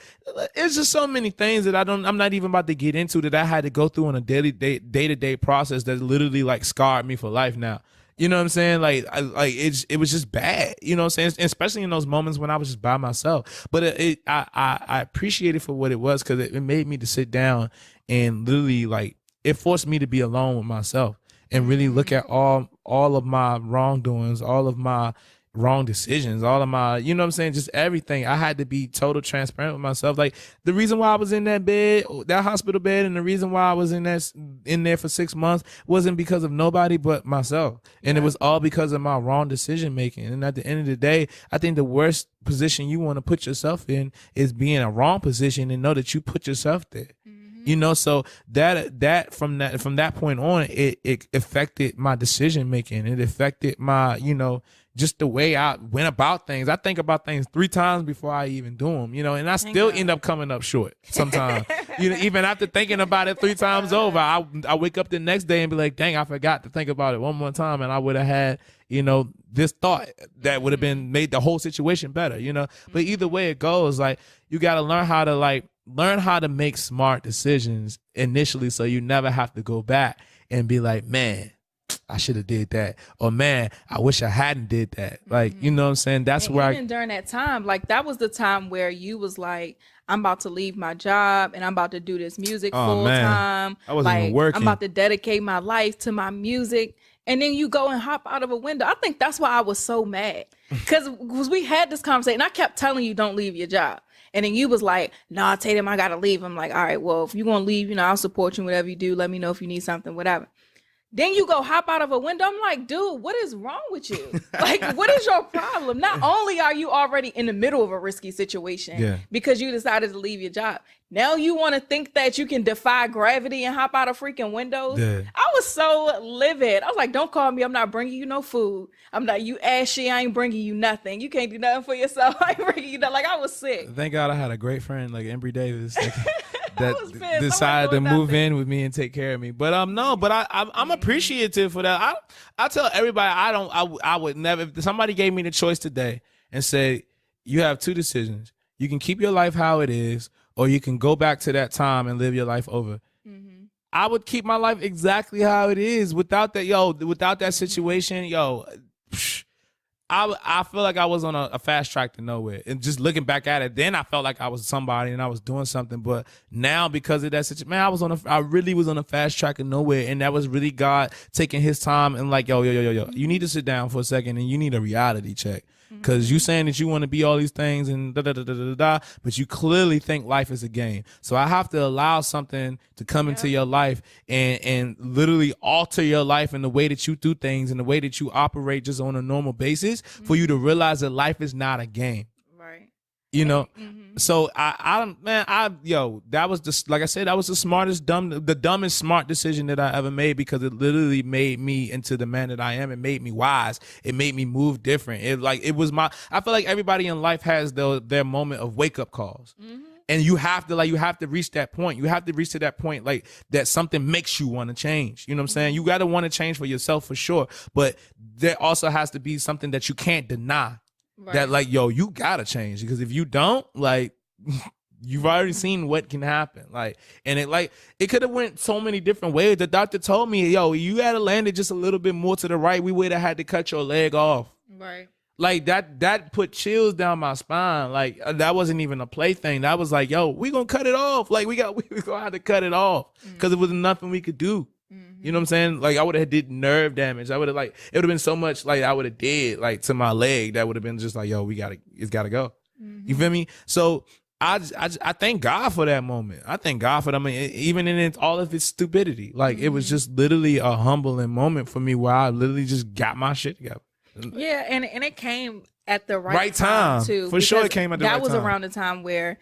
it's just so many things that I'm not even about to get into that I had to go through on a day-to-day process that literally like scarred me for life now. You know what I'm saying? It was just bad. You know what I'm saying? Especially in those moments when I was just by myself. But I appreciate it for what it was because it made me to sit down and literally like it forced me to be alone with myself and really look at all of my wrongdoings, all of my wrong decisions, all of my, you know what I'm saying, just everything. I had to be total transparent with myself. Like the reason why I was in that bed, that hospital bed, and the reason why I was in there for 6 months wasn't because of nobody but myself. And it was all because of my wrong decision making. And at the end of the day, I think the worst position you want to put yourself in is being in a wrong position and know that you put yourself there. You know, so that from that point on, it affected my decision making. It affected my, you know, just the way I went about things. I think about things 3 times before I even do them, you know, and I still end up coming up short sometimes. You know, even after thinking about it 3 times over, I wake up the next day and be like, dang, I forgot to think about it one more time, and I would have had, you know, this thought that would have been made the whole situation better, you know. But either way it goes, like, you got to learn how to make smart decisions initially, so you never have to go back and be like, man, I should have did that, or man, I wish I hadn't did that. Like, you know what I'm saying? That's and where even during that time, like, that was the time where you was like, I'm about to leave my job and I'm about to do this music full time. I wasn't even working. I'm about to dedicate my life to my music. And then you go and hop out of a window. I think that's why I was so mad. Because we had this conversation. And I kept telling you, don't leave your job. And then you was like, nah, Tatum, I got to leave. I'm like, all right, well, if you're going to leave, you know, I'll support you in whatever you do. Let me know if you need something, whatever. Then you go hop out of a window. I'm like, dude, what is wrong with you? Like, what is your problem? Not only are you already in the middle of a risky situation because you decided to leave your job, now you want to think that you can defy gravity and hop out of freaking windows? Yeah. I was so livid. I was like, don't call me. I'm not bringing you no food. I'm not, you ashy. I ain't bringing you nothing. You can't do nothing for yourself. I ain't bringing you nothing. Like, I was sick. Thank God I had a great friend like Embry Davis that decided to move in with me and take care of me. But no, but I'm appreciative for that. I tell everybody I would never, if somebody gave me the choice today and said, you have 2 decisions. You can keep your life how it is, or you can go back to that time and live your life over. I would keep my life exactly how it is without that situation, I feel like I was on a fast track to nowhere. And just looking back at it, then I felt like I was somebody and I was doing something. But now, because of that situation, man, I really was on a fast track of nowhere. And that was really God taking his time and like, yo, you need to sit down for a second and you need a reality check. Because you saying that you want to be all these things and but you clearly think life is a game. So I have to allow something to come into your life and literally alter your life and the way that you do things and the way that you operate just on a normal basis for you to realize that life is not a game. Right. You know? So that was just, like I said, that was the dumbest smart decision that I ever made, because it literally made me into the man that I am. It made me wise. It made me move different. I feel like everybody in life has their moment of wake up calls. And you have to reach that point. You have to reach to that point, like, that something makes you want to change. You know what I'm saying? You got to want to change for yourself for sure. But there also has to be something that you can't deny. Right. That, like, you gotta change, because if you don't, like, you've already seen what can happen. Like, and it could have went so many different ways. The doctor told me, you gotta land it just a little bit more to the right. We would have had to cut your leg off. Right. Like, that put chills down my spine. Like, that wasn't even a play thing. That was like, we gonna cut it off. Like, we gonna have to cut it off, because it was nothing we could do. You know what I'm saying? Like, I would have did nerve damage. I would have, like, it would have been so much, like, I would have did, like, to my leg, that would have been just like, it's gotta go. You feel me? So I thank God for that moment. I thank God for that. I mean, even in all of its stupidity, like, it was just literally a humbling moment for me where I literally just got my shit together. Yeah, and it came at the right time too. For sure, it came at the right time. That was around the time where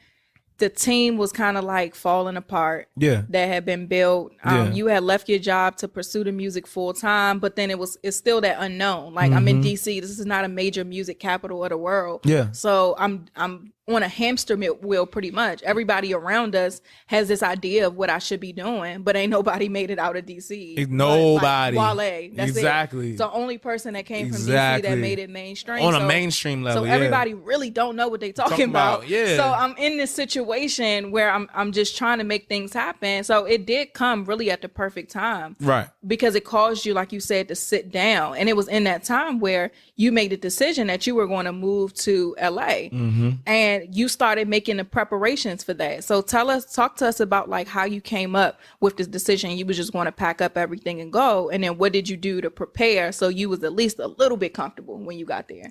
the team was kind of like falling apart. Yeah. That had been built. You had left your job to pursue the music full time, but then it's still that unknown. Like, I'm in DC. This is not a major music capital of the world. Yeah. So I'm on a hamster wheel pretty much. Everybody around us has this idea of what I should be doing, but ain't nobody made it out of DC. Nobody. Like Wale. That's exactly. It's the only person that came from DC that made it mainstream. On a mainstream level, so everybody really don't know what they talking about. Yeah. So I'm in this situation where I'm just trying to make things happen. So it did come really at the perfect time. Right. Because it caused you, like you said, to sit down. And it was in that time where you made the decision that you were going to move to LA. And you started making the preparations for that. So talk to us about, like, how you came up with this decision. You was just going to pack up everything and go. And then what did you do to prepare so you was at least a little bit comfortable when you got there?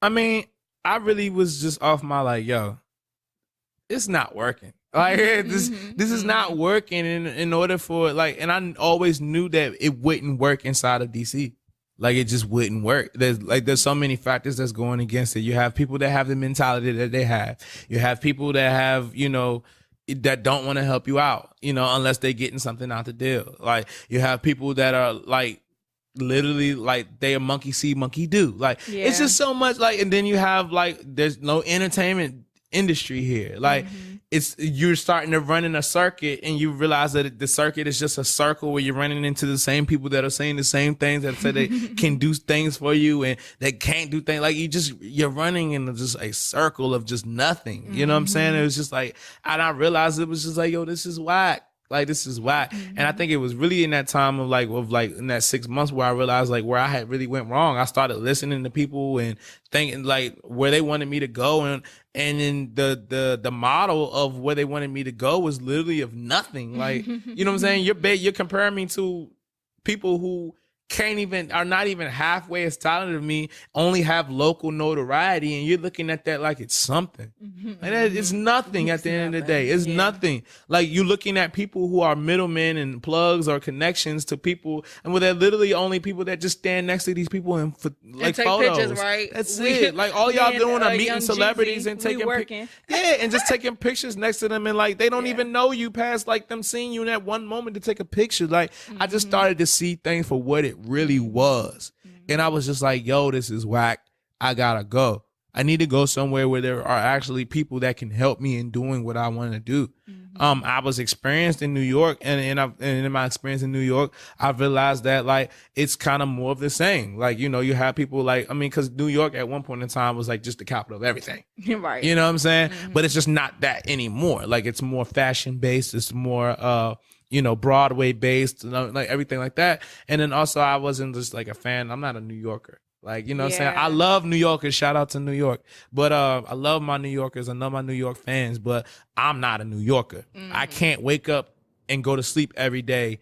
I mean, I really was just off my, like, it's not working. Like, this is not working in order for, like, and I always knew that it wouldn't work inside of DC. Like, it just wouldn't work. There's so many factors that's going against it. You have people that have the mentality that they have. You have people that have, that don't want to help you out, you know, unless they're getting something out the deal. Like, you have people that are like, literally like they a monkey see, monkey do. Like, it's just so much. Like, and then you have like, there's no entertainment industry here. Like, you're starting to run in a circuit, and you realize that the circuit is just a circle where you're running into the same people that are saying the same things, that say they can do things for you and they can't do things. Like, you're running in just a circle of just nothing. You know what I'm saying? It was just like, and I realized it was just like, yo, this is whack. Like, this is whack. And I think it was really in that time of like in that 6 months where I realized like where I had really went wrong. I started listening to people and thinking like where they wanted me to go, and then the model of where they wanted me to go was literally of nothing. Like, you know what I'm saying? You're comparing me to people who are not even halfway as talented as me, only have local notoriety, and you're looking at that like it's something. And it's nothing at the end of the day. It's nothing. Like, you're looking at people who are middlemen and plugs or connections to people, and they're literally only people that just stand next to these people and take photos. Pictures, right? That's it. Like, all y'all doing are meeting celebrities and taking pictures. Yeah, and just taking pictures next to them, and like they don't even know you past like them seeing you in that one moment to take a picture. Like, I just started to see things for what it really was. And I was just like, yo, this is whack. I gotta go. I need to go somewhere where there are actually people that can help me in doing what I want to do. I was experienced in New York, and in my experience in New York, I realized that like it's kind of more of the same. Like, you know, you have people like, I mean, because New York at one point in time was like just the capital of everything. Right. You know what I'm saying? But it's just not that anymore. Like, it's more fashion based. It's more you know, Broadway based, like everything like that. And then also, I wasn't just like a fan. I'm not a New Yorker. Like, you know what I'm saying? I love New Yorkers. Shout out to New York. But I love my New Yorkers. I love my New York fans. But I'm not a New Yorker. I can't wake up and go to sleep every day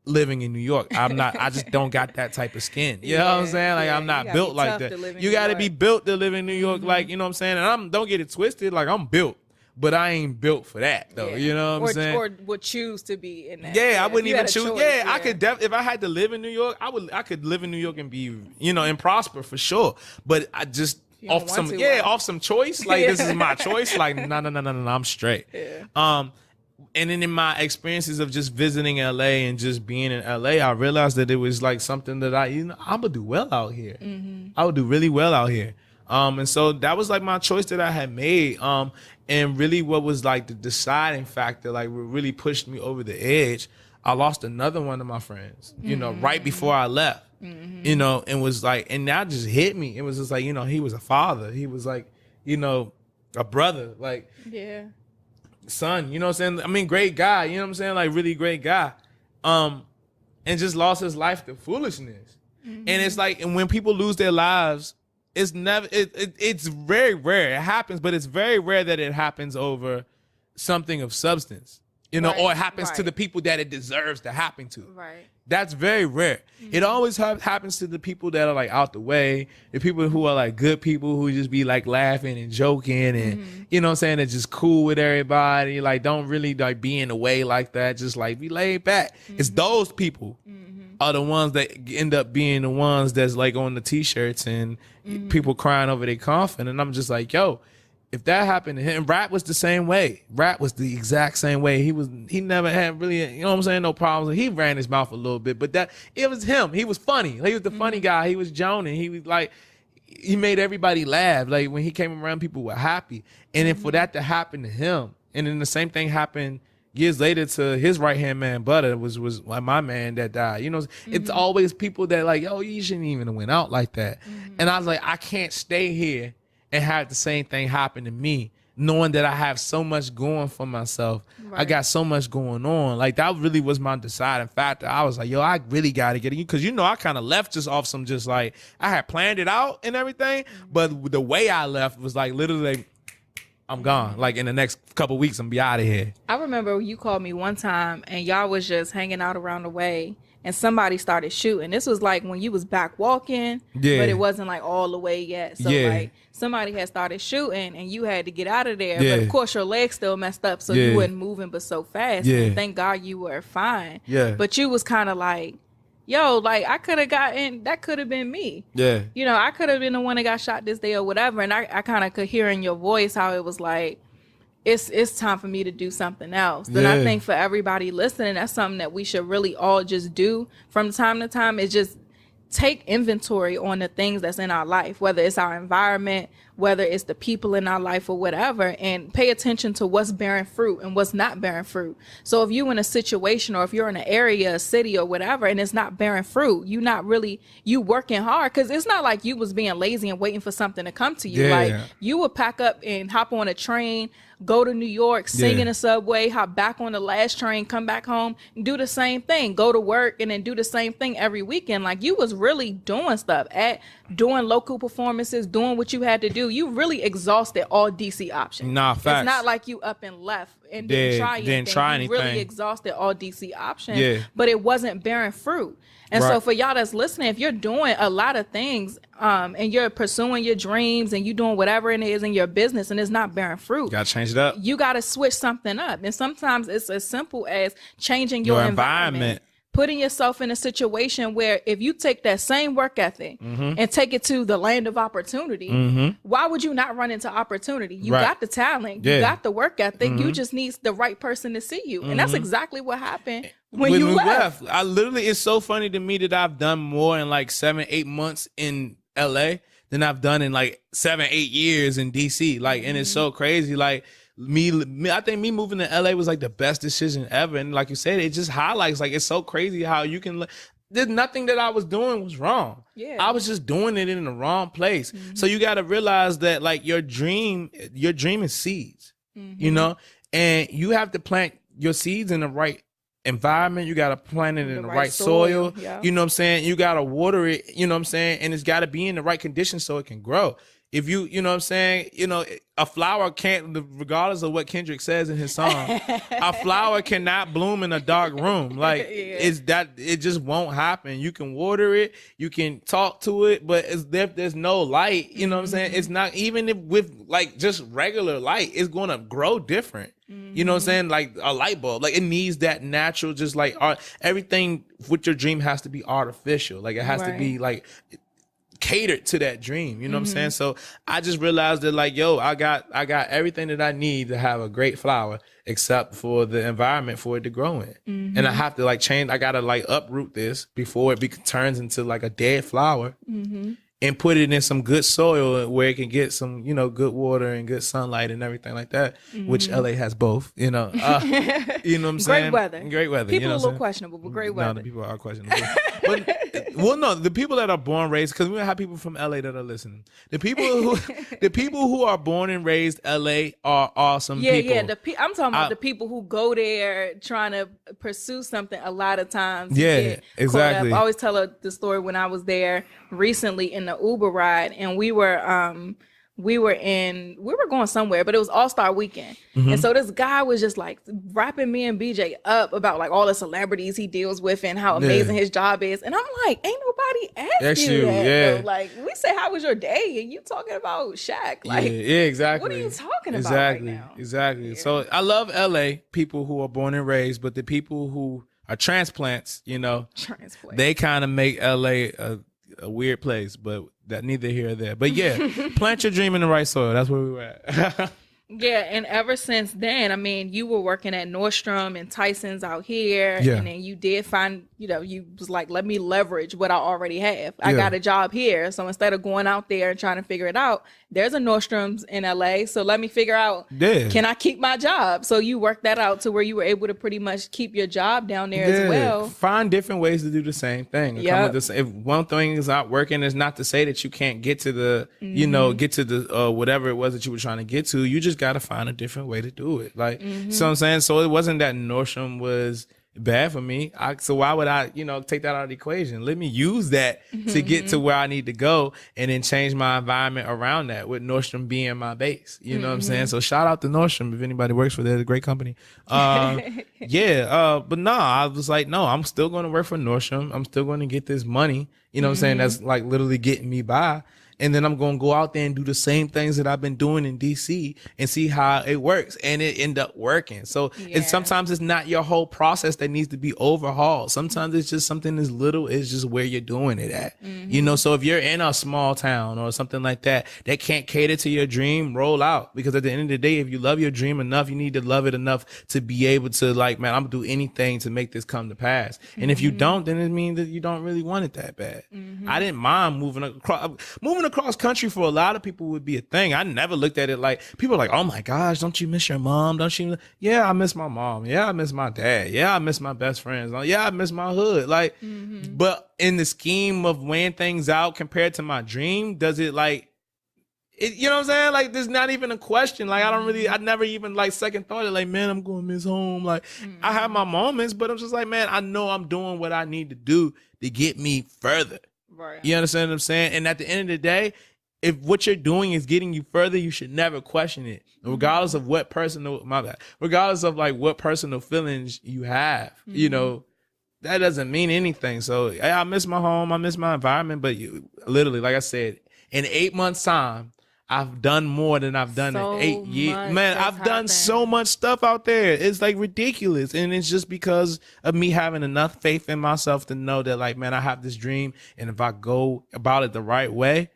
living in New York. I just don't got that type of skin. You know what I'm saying? Like, I'm not built like that. You got to be built to live in New York. Like, you know what I'm saying? And don't get it twisted. Like, I'm built. But I ain't built for that, though. You know what I'm saying? Or would choose to be in that. Yeah, I wouldn't even choose. I could if I had to live in New York, I could live in New York and be, you know, and prosper for sure. But I just off some choice. Like, this is my choice. Like, no, I'm straight. And then in my experiences of just visiting LA and just being in LA, I realized that it was like something that I'm gonna do well out here. I would do really well out here. And so that was like my choice that I had made. And really what was like the deciding factor, like what really pushed me over the edge, I lost another one of my friends, you know, right before I left, you know, and was like, and that just hit me. It was just like, you know, he was a father. He was like, you know, a brother, like, son, you know what I'm saying? I mean, great guy, you know what I'm saying? Like, really great guy. And just lost his life to foolishness. And it's like, and when people lose their lives, it's never. It's very rare. It happens, but it's very rare that it happens over something of substance, you know, or it happens to the people that it deserves to happen to. Right. That's very rare. It always happens to the people that are like out the way, the people who are like good people who just be like laughing and joking and you know what I'm saying, they're just cool with everybody, like don't really like be in the way like that, just like be laid back. It's those people are the ones that end up being the ones that's like on the t-shirts and people crying over their coffin. And I'm just like, yo, if that happened to him, Rat was the same way. Rat was the exact same way. He never had really, you know what I'm saying, no problems. He ran his mouth a little bit, but it was him. He was funny. He was the funny guy. He was joning. He was like, he made everybody laugh. Like when he came around, people were happy. And then for that to happen to him, and then the same thing happened years later to his right-hand man, Butter, was like my man that died. You know, it's always people that like, yo, you shouldn't even have went out like that. And I was like, I can't stay here and have the same thing happen to me, knowing that I have so much going for myself. I got so much going on. Like, that really was my deciding factor. I was like, yo, I really got to get it. Because, you know, I kind of left just off some just like, I had planned it out and everything. But the way I left was like literally like, I'm gone. Like in the next couple weeks, I'm be out of here. I remember you called me one time and y'all was just hanging out around the way and somebody started shooting. This was like when you was back walking, but it wasn't like all the way yet. So like somebody had started shooting and you had to get out of there. But of course your legs still messed up, so you wasn't moving but so fast. And thank God you were fine. But you was kind of like, yo, like I could have gotten, that could have been me. You know, I could have been the one that got shot this day or whatever. And I kind of could hear in your voice how it was like, it's time for me to do something else. Then I think for everybody listening, that's something that we should really all just do from time to time, is just take inventory on the things that's in our life, whether it's our environment, whether it's the people in our life or whatever, and pay attention to what's bearing fruit and what's not bearing fruit. So if you're in a situation, or if you're in an area, a city or whatever, and it's not bearing fruit, you working hard, because it's not like you was being lazy and waiting for something to come to you. Like, you would pack up and hop on a train, go to New York, sing in a subway, hop back on the last train, come back home, and do the same thing, go to work, and then do the same thing every weekend. Like, you was really doing stuff, doing local performances, doing what you had to do. You really exhausted all DC options. Nah, facts. It's not like you up and left and didn't try anything. You really exhausted all DC options, but it wasn't bearing fruit. And so for y'all that's listening, if you're doing a lot of things and you're pursuing your dreams and you doing whatever it is in your business and it's not bearing fruit, you gotta change it up. You gotta switch something up. And sometimes it's as simple as changing your environment. Putting yourself in a situation where if you take that same work ethic and take it to the land of opportunity, why would you not run into opportunity? You got the talent, you got the work ethic, you just need the right person to see you. And that's exactly what happened when you left. I literally, it's so funny to me that I've done more in like 7-8 months in LA than I've done in like 7-8 years in DC. Like, and it's so crazy. Like, I think me moving to LA was like the best decision ever. And like you said, it just highlights, like, it's so crazy how you can, there's nothing that I was doing was wrong. I was just doing it in the wrong place. So you got to realize that, like, your dream is seeds, you know, and you have to plant your seeds in the right environment. You got to plant it in the right soil. You know what I'm saying? You got to water it, you know what I'm saying? And it's got to be in the right conditions so it can grow. If you know what I'm saying, you know, a flower can't, regardless of what Kendrick says in his song, a flower cannot bloom in a dark room. Like, it just won't happen. You can water it, you can talk to it, but there's no light, you know what I'm saying? It's not, even with like just regular light, it's going to grow different. You know what I'm saying? Like a light bulb, like it needs that natural, just like everything with your dream has to be artificial. Like it has to be like catered to that dream, you know what I'm saying? So I just realized that, like, yo, I got everything that I need to have a great flower, except for the environment for it to grow in. And I have to like change, I gotta like uproot this before it turns into like a dead flower, and put it in some good soil where it can get some, you know, good water and good sunlight and everything like that, which LA has both, you know. You know what I'm saying? Great weather. People you know are a little questionable, but great weather. No, the people are questionable. But, well, no, the people that are born raised, because we have people from LA that are listening. The people who are born and raised LA are awesome people. I'm talking about the people who go there trying to pursue something. A lot of times, exactly. I always tell the story when I was there recently in the Uber ride, and we were going somewhere, but it was All-Star Weekend. And so this guy was just like wrapping me and BJ up about like all the celebrities he deals with and how amazing his job is. And I'm like, ain't nobody asked you that. Like, we say, how was your day? And you talking about Shaq. Like, exactly. What are you talking about right now? Exactly. So I love LA, people who are born and raised, but the people who are transplants, you know, they kind of make LA a weird place, but that neither here or there. But plant your dream in the right soil. That's where we were at. And ever since then, I mean, you were working at Nordstrom and Tyson's out here, and then you did find, you know, you was like, let me leverage what I already have. I got a job here, so instead of going out there and trying to figure it out, there's a Nordstrom's in LA, so let me figure out, can I keep my job? So you worked that out to where you were able to pretty much keep your job down there as well. Find different ways to do the same thing. If one thing is not working, it's not to say that you can't get to the, you know, get to the whatever it was that you were trying to get to. You just got to find a different way to do it. Like, so I'm saying, so it wasn't that Nordstrom was bad for me. So why would I, you know, take that out of the equation? Let me use that to get to where I need to go, and then change my environment around that, with Nordstrom being my base. You know what I'm saying? So shout out to Nordstrom if anybody works for them. They're a great company. But no, I was like, no, I'm still going to work for Nordstrom. I'm still going to get this money. You know what I'm saying? That's like literally getting me by. and then I'm going to go out there and do the same things that I've been doing in DC and see how it works. And it end up working. So sometimes it's not your whole process that needs to be overhauled. Sometimes it's just something as little as just where you're doing it at. You know, so if you're in a small town or something like that can't cater to your dream, roll out. Because at the end of the day, if you love your dream enough, you need to love it enough to be able to, like, man, I'm gonna do anything to make this come to pass. And if you don't, then it means that you don't really want it that bad. I didn't mind moving across country. For a lot of people would be a thing. I never looked at it like, people are like, oh my gosh, don't you miss your mom? Don't you? Yeah, I miss my mom. Yeah, I miss my dad. Yeah, I miss my best friends. Yeah, I miss my hood. Like, but in the scheme of weighing things out compared to my dream, does it like, you know what I'm saying? Like, there's not even a question. Like, I never even like second thought it. Like, man, I'm going to miss home. Like, I have my moments, but I'm just like, man, I know I'm doing what I need to do to get me further. Right. You understand what I'm saying? And at the end of the day, if what you're doing is getting you further, you should never question it, regardless of what regardless of like what personal feelings you have. You know, that doesn't mean anything. So I miss my home, I miss my environment, but literally, like I said, in 8 months' time, I've done more than I've done in 8 years. Man, I've done so much stuff out there. It's like ridiculous. And it's just because of me having enough faith in myself to know that, like, man, I have this dream. And if I go about it the right way,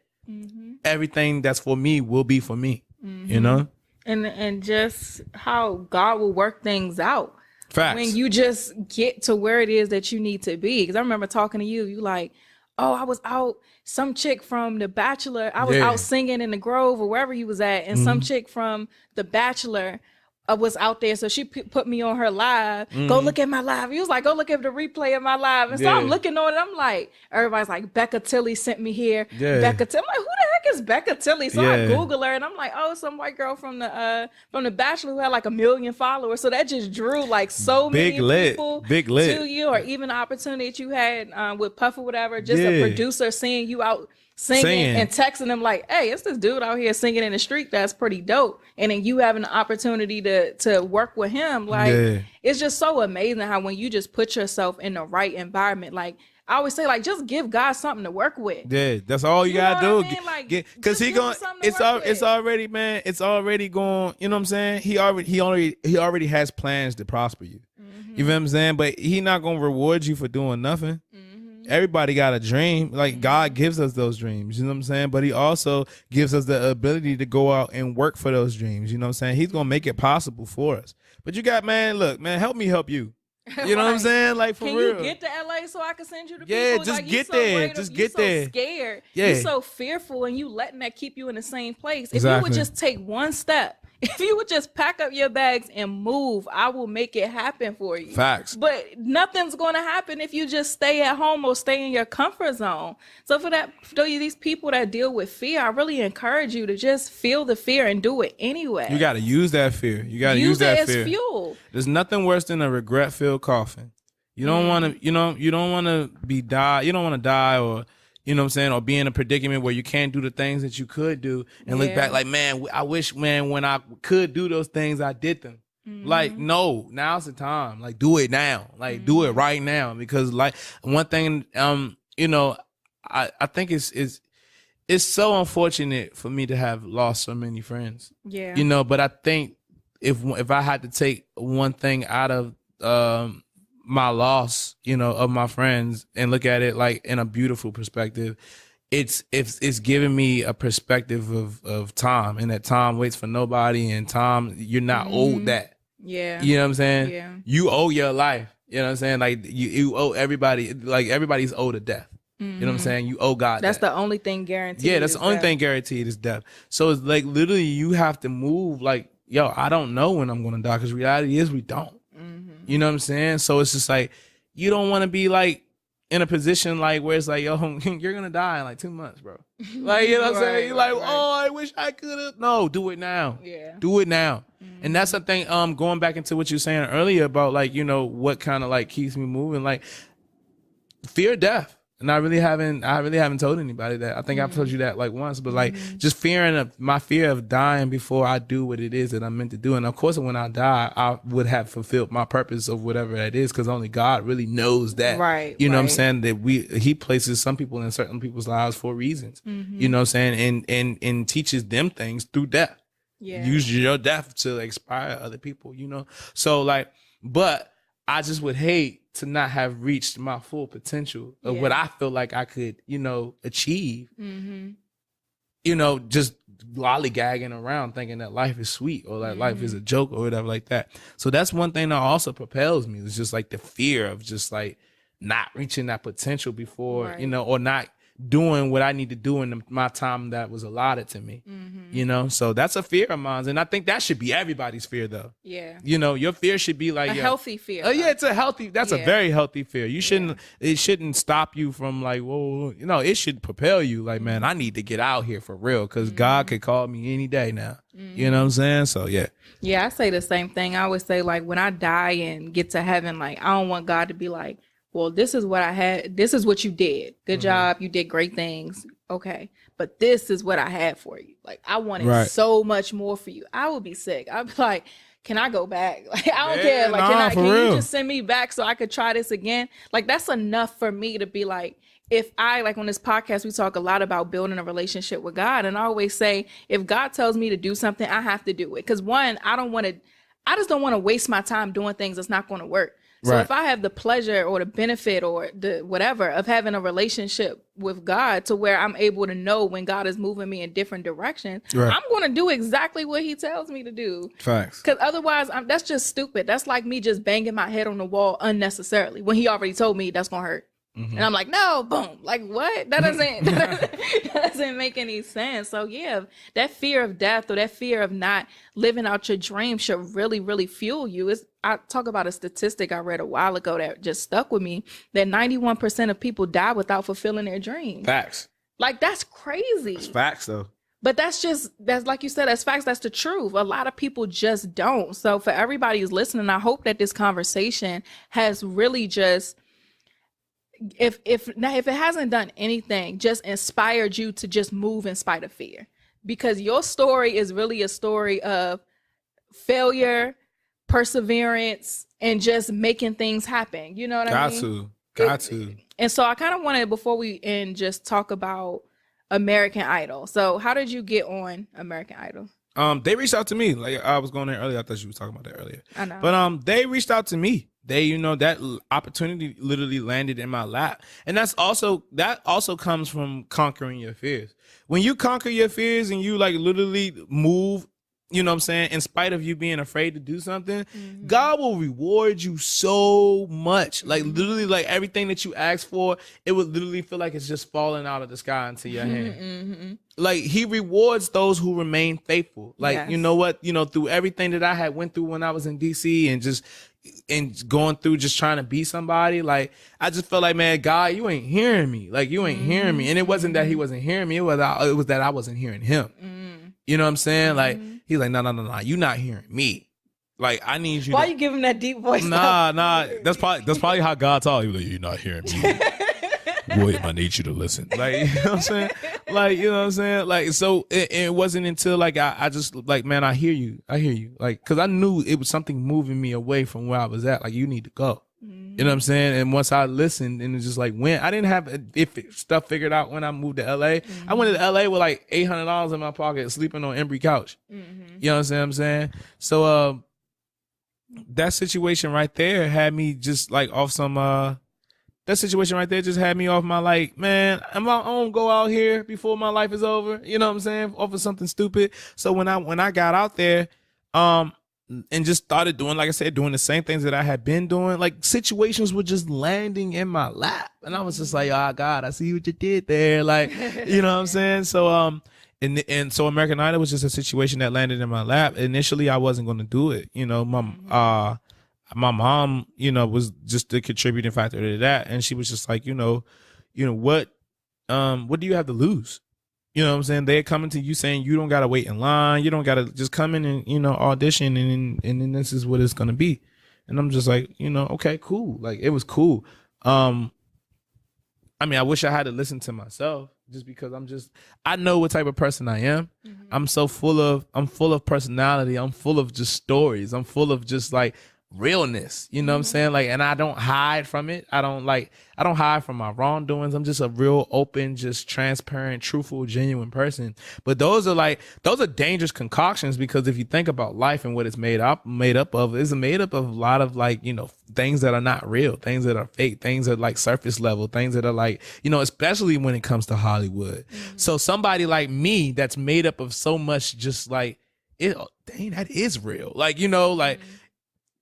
everything that's for me will be for me, you know? And just how God will work things out. Facts. When you just get to where it is that you need to be. Because I remember talking to you like, oh, I was out, some chick from The Bachelor, I was out singing in the Grove or wherever he was at, and some chick from The Bachelor was out there, so she put me on her live. Go look at my live. He was like, go look at the replay of my live. And so I'm looking on it, I'm like, everybody's like, Becca Tilly sent me here. Becca Tilly. I'm like, who the heck is Becca Tilly? So I Google her, and I'm like, oh, some white girl from the Bachelor who had like 1 million followers. So that just drew like so many people to you, or even the opportunity that you had with Puff or whatever, just a producer seeing you out singing and texting them like, hey, it's this dude out here singing in the street that's pretty dope, and then you having the opportunity to work with him. Like, it's just so amazing how when you just put yourself in the right environment, like I always say, like, just give God something to work with. Yeah, that's all you gotta do. I mean? Like, because he going, it's already, man, it's already going. You know what I'm saying? He already has plans to prosper you. You know what I'm saying? But he not gonna reward you for doing nothing. Everybody got a dream. Like, God gives us those dreams, you know what I'm saying? But he also gives us the ability to go out and work for those dreams, you know what I'm saying? He's going to make it possible for us. But you got, man, look, man, help me help you. You know what I'm saying? Like, for real. Can you get to LA so I can send you to people? Yeah, just like, get there. Just get there. You're so scared. Yeah. You're so fearful, and you letting that keep you in the same place. If you would just take one step, if you would just pack up your bags and move, I will make it happen for you. Facts. But nothing's going to happen if you just stay at home or stay in your comfort zone. So for these people that deal with fear, I really encourage you to just feel the fear and do it anyway. You got to use that fear. You got to use that it fear as fuel. There's nothing worse than a regret-filled coffin. You don't want to, you don't want to die. You don't want to die, or, you know what I'm saying, or be in a predicament where you can't do the things that you could do and look back like, man, I wish, man, when I could do those things, I did them. Like, no, now's the time. Like, do it now. Like, do it right now. Because, like, one thing, I think it's so unfortunate for me to have lost so many friends. Yeah. But I think if I had to take one thing out of my loss, of my friends, and look at it like in a beautiful perspective, it's giving me a perspective of time, and that time waits for nobody, and time, you're not owed that. Yeah. You know what I'm saying? Yeah. You owe your life. You know what I'm saying? Like, you owe everybody, like, everybody's owed a death. You know what I'm saying? You owe God. That's the only thing guaranteed. Yeah, that's the only thing guaranteed is death. So it's like, literally, you have to move like, yo, I don't know when I'm going to die, because reality is we don't. You know what I'm saying? So it's just like, you don't want to be like in a position like where it's like, yo, you're going to die in like 2 months, bro. Like, you know what I'm saying? You're like, oh, I wish I could have. No, do it now. Yeah. Do it now. And that's the thing, going back into what you were saying earlier about, like, what kind of like keeps me moving, like, fear of death. And I really haven't told anybody that. I think I've told you that like once, but like just my fear of dying before I do what it is that I'm meant to do. And of course, when I die, I would have fulfilled my purpose of whatever that is, because only God really knows that. Right. You know what I'm saying? That he places some people in certain people's lives for reasons. You know what I'm saying? And teaches them things through death. Yeah. Use your death to inspire other people, you know? So like, but I just would hate to not have reached my full potential of what I feel like I could, you know, achieve, you know, just lollygagging around thinking that life is sweet or that life is a joke or whatever like that. So that's one thing that also propels me. It's just like the fear of just like not reaching that potential before, you know, or not doing what I need to do in my time that was allotted to me, you know? So that's a fear of mine. And I think that should be everybody's fear though. Yeah. You know, your fear should be like a healthy fear. Oh yeah, it's a very healthy fear. You shouldn't, it shouldn't stop you from like, whoa, you know, it should propel you like, man, I need to get out here for real. Cause God could call me any day now. You know what I'm saying? So yeah. Yeah. I say the same thing. I always say like when I die and get to heaven, like I don't want God to be like, well, this is what I had. This is what you did. Good job. You did great things. Okay. But this is what I had for you. Like, I wanted so much more for you. I would be sick. I'd be like, can I go back? Like, I don't care. Like, can you just send me back so I could try this again? Like, that's enough for me to be like, if I, like on this podcast, we talk a lot about building a relationship with God. And I always say, if God tells me to do something, I have to do it. Because one, I just don't want to waste my time doing things that's not going to work. So if I have the pleasure or the benefit or the whatever of having a relationship with God to where I'm able to know when God is moving me in different directions, I'm going to do exactly what he tells me to do. Facts. Because otherwise, that's just stupid. That's like me just banging my head on the wall unnecessarily when he already told me that's going to hurt. And I'm like, no, boom. Like, what? That doesn't make any sense. So yeah, that fear of death or that fear of not living out your dream should really, really fuel you. I talk about a statistic I read a while ago that just stuck with me, that 91% of people die without fulfilling their dreams. Facts. Like, that's crazy. It's facts though. But that's like you said, that's facts. That's the truth. A lot of people just don't. So for everybody who's listening, I hope that this conversation has really just, if it hasn't done anything, just inspired you to just move in spite of fear, because your story is really a story of failure, perseverance, and just making things happen. You know what I mean? Got to. And so I kind of wanted, before we end, just talk about American Idol. So how did you get on American Idol? They reached out to me. Like I was going there earlier. I thought you were talking about that earlier. I know. But they reached out to me. They, you know, that opportunity literally landed in my lap. And that also comes from conquering your fears. When you conquer your fears and you like literally move, you know what I'm saying, in spite of you being afraid to do something, God will reward you so much. Like literally, like everything that you ask for, it would literally feel like it's just falling out of the sky into your hand. Like he rewards those who remain faithful. Like, you know what, you know, through everything that I had went through when I was in DC and going through just trying to be somebody, like I just felt like, man, God, you ain't hearing me. Like you ain't hearing me. And it wasn't that he wasn't hearing me. It was that I wasn't hearing him. You know what I'm saying? Like he's like, no, you not hearing me. Like I need you. Why you give him that deep voice? Nah. That's probably how God talks. Like, you're not hearing me. William, I need you to listen. Like, you know what I'm saying? Like, you know what I'm saying? Like, so it wasn't until like I just like, man, I hear you. Like, cause I knew it was something moving me away from where I was at. Like, you need to go. You know what I'm saying? And once I listened, and it's just like, I didn't have stuff figured out when I moved to LA. I went to LA with like $800 in my pocket, sleeping on Embry couch. You know what I'm saying? So, that situation right there had me just like off some, that situation right there just had me off my, like, man, I'm gonna go out here before my life is over. You know what I'm saying? Off of something stupid. So when I got out there, and just started doing, like I said, doing the same things that I had been doing, like situations were just landing in my lap. And I was just like, oh God, I see what you did there. Like, you know what I'm saying? So, and so American Idol was just a situation that landed in my lap. Initially, I wasn't going to do it. You know, my mom, you know, was just the contributing factor to that. And she was just like, you know, what do you have to lose? You know what I'm saying? They're coming to you saying you don't got to wait in line. You don't got to just come in and, you know, audition and then this is what it's going to be. And I'm just like, you know, okay, cool. Like it was cool. I mean, I wish I had to listen to myself just because I know what type of person I am. I'm full of personality. I'm full of just stories. I'm full of just like realness, you know what I'm saying? Like, and I don't hide from it. I don't hide from my wrongdoings. I'm just a real open, just transparent, truthful, genuine person. But those are dangerous concoctions, because if you think about life and what it's made up of, it's made up of a lot of like, you know, things that are not real, things that are fake, things that are like surface level, things that are like, you know, especially when it comes to Hollywood. So somebody like me that's made up of so much, just like, dang, that is real. Like, you know, like,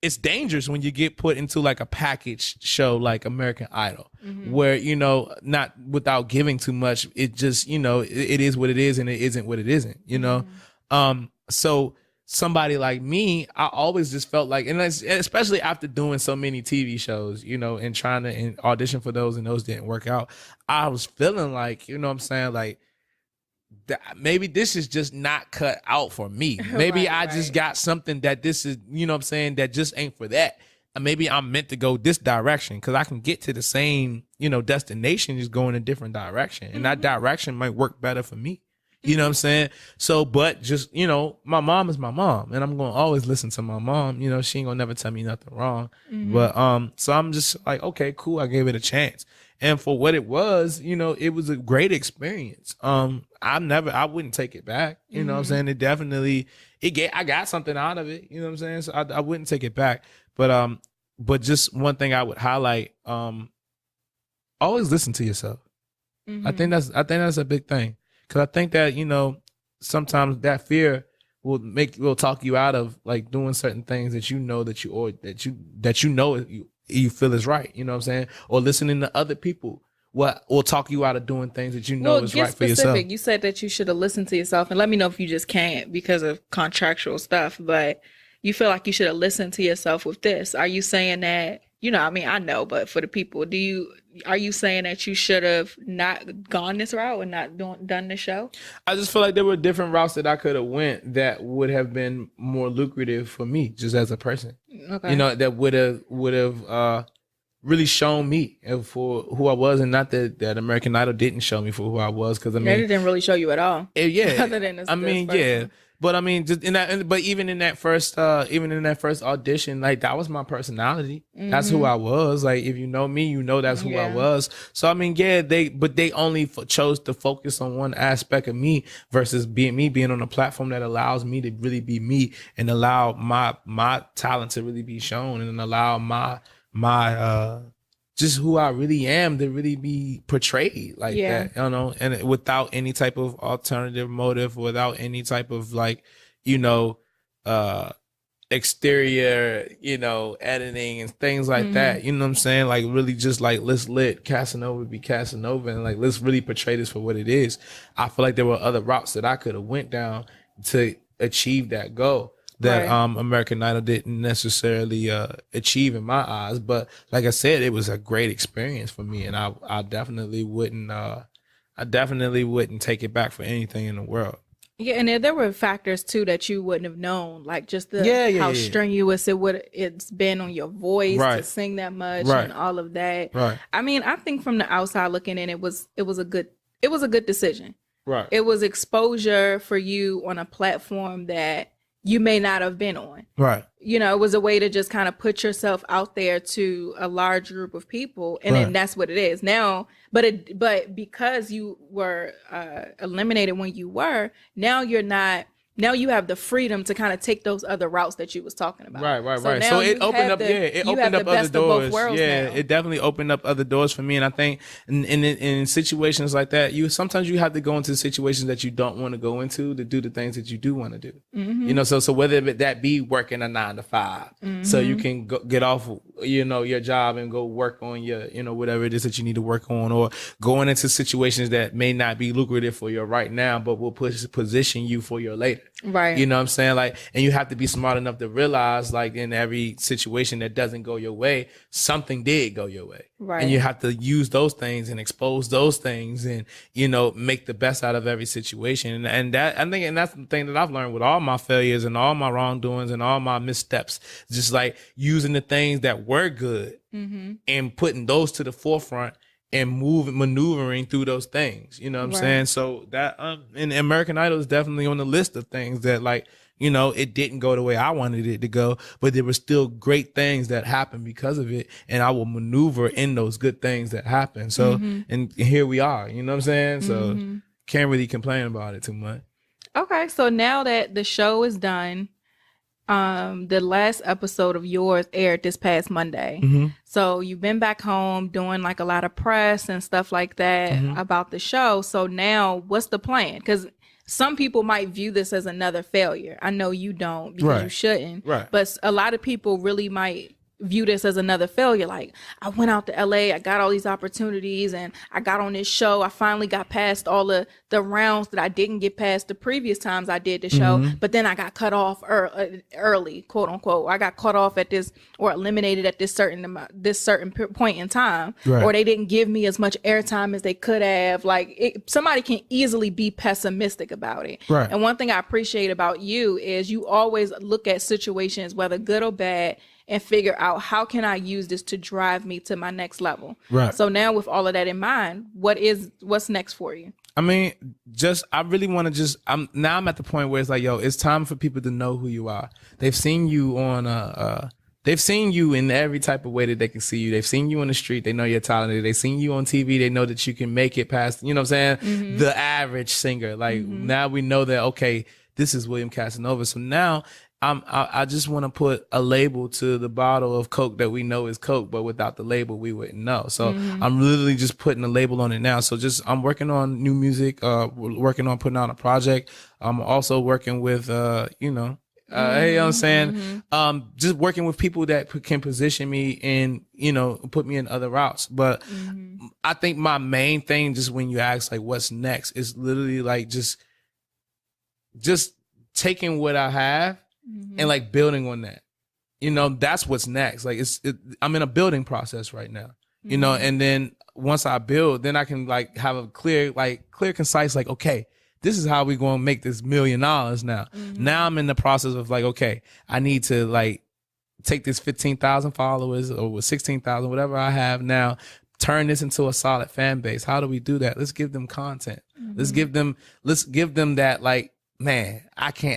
it's dangerous when you get put into like a package show like American Idol, where, you know, not without giving too much, it just, you know, it is what it is and it isn't what it isn't, you know? So somebody like me, I always just felt like, and especially after doing so many TV shows, you know, and trying to audition for those and those didn't work out, I was feeling like, you know what I'm saying? Like, maybe this is just not cut out for me. Maybe I just got something that this is, you know what I'm saying, that just ain't for that. And maybe I'm meant to go this direction, because I can get to the same, you know, destination, just go in a different direction. And that direction might work better for me. You know what I'm saying? So, but just, you know, my mom is my mom, and I'm going to always listen to my mom. You know, she ain't going to never tell me nothing wrong. But, so I'm just like, okay, cool. I gave it a chance. And for what it was, you know, it was a great experience. I wouldn't take it back. You know what I'm saying? It definitely, I got something out of it. You know what I'm saying? So I wouldn't take it back. But just one thing I would highlight, always listen to yourself. I think that's a big thing. Cause I think that, you know, sometimes that fear will talk you out of like doing certain things that you know that you feel is right. You know what I'm saying? Or listening to other people will talk you out of doing things that you know is right for yourself. You said that you should have listened to yourself, and let me know if you just can't because of contractual stuff, but you feel like you should have listened to yourself with this. Are you saying that, you know, I mean, I know, but for the people, are you saying that you should have not gone this route and not done the show? I just feel like there were different routes that I could have went that would have been more lucrative for me, just as a person. Okay. You know, that would have really shown me for who I was, and not that American Idol didn't show me for who I was, because I mean, it didn't really show you at all. Yeah, other than this, yeah. But I mean, just but even in that first audition, like that was my personality. That's who I was. Like, if you know me, you know that's who I was. So I mean, yeah, they only chose to focus on one aspect of me versus being on a platform that allows me to really be me and allow my talent to really be shown, and allow my just who I really am to really be portrayed like that, you know, and without any type of alternative motive, without any type of like, you know, exterior, you know, editing and things like that. You know what I'm saying? Like, really just like, let's let Casanova be Casanova, and like, let's really portray this for what it is. I feel like there were other routes that I could have went down to achieve that goal that American Idol didn't necessarily achieve in my eyes. But like I said, it was a great experience for me, and I definitely wouldn't take it back for anything in the world. Yeah, and there were factors too that you wouldn't have known, like just how strenuous it's been on your voice to sing that much and all of that. Right. I mean, I think from the outside looking in, it was a good decision. Right. It was exposure for you on a platform that you may not have been on. Right. You know, it was a way to just kind of put yourself out there to a large group of people. And then that's what it is now. But because you were eliminated when you were, now you're not. Now you have the freedom to kind of take those other routes that you was talking about. Right. So it opened up, it opened up other doors. Yeah, it definitely opened up other doors for me. And I think in situations like that, sometimes you have to go into situations that you don't want to go into to do the things that you do want to do. Mm-hmm. You know, so whether that be working a 9 to 5, so you can get off, you know, your job and go work on your, you know, whatever it is that you need to work on, or going into situations that may not be lucrative for you right now, but will position you for your later. Right. You know what I'm saying? Like, and you have to be smart enough to realize, like, in every situation that doesn't go your way, something did go your way. Right. And you have to use those things and expose those things and, you know, make the best out of every situation. And that, I think, and that's the thing that I've learned with all my failures and all my wrongdoings and all my missteps, just like using the things that were good and putting those to the forefront and maneuvering through those things. You know what I'm saying? So that and American Idol is definitely on the list of things that, like, you know, it didn't go the way I wanted it to go, but there were still great things that happened because of it. And I will maneuver in those good things that happen. So, and here we are, you know what I'm saying? So can't really complain about it too much. Okay. So now that the show is done, the last episode of yours aired this past Monday. So you've been back home doing like a lot of press and stuff like that about the show. So now what's the plan? Because some people might view this as another failure. I know you don't, because you shouldn't. Right. But a lot of people really might view this as another failure. Like, I went out to LA, I got all these opportunities, and I got on this show. I finally got past all the rounds that I didn't get past the previous times I did the show. But then I got cut off early, quote unquote. I got cut off at this, or eliminated at this certain point in time, or they didn't give me as much airtime as they could have. Like, somebody can easily be pessimistic about it. Right. And one thing I appreciate about you is you always look at situations, whether good or bad, and figure out, how can I use this to drive me to my next level? Right. So now, with all of that in mind, what's next for you? I mean, I really want to I'm at the point where it's like, yo, it's time for people to know who you are. They've seen you on, they've seen you in every type of way that they can see you. They've seen you on the street. They know you're talented. They've seen you on TV. They know that you can make it past, you know what I'm saying? The average singer. Like, now we know that, okay, this is William Casanova. So now, I just want to put a label to the bottle of Coke that we know is Coke, but without the label, we wouldn't know. So I'm literally just putting a label on it now. So I'm working on new music, working on putting out a project. I'm also working with, you know what I'm saying? Just working with people that can position me and, you know, put me in other routes. But I think my main thing, just when you ask, like, what's next, is literally like just taking what I have and like building on that. You know, that's what's next. Like, I'm in a building process right now, you know, and then once I build, then I can like have a clear, concise, like, okay, this is how we going to make this $1 million now. Now I'm in the process of like, okay, I need to like take this 15,000 followers or 16,000, whatever I have now, turn this into a solid fan base. How do we do that? Let's give them content. Let's give them that, like, man,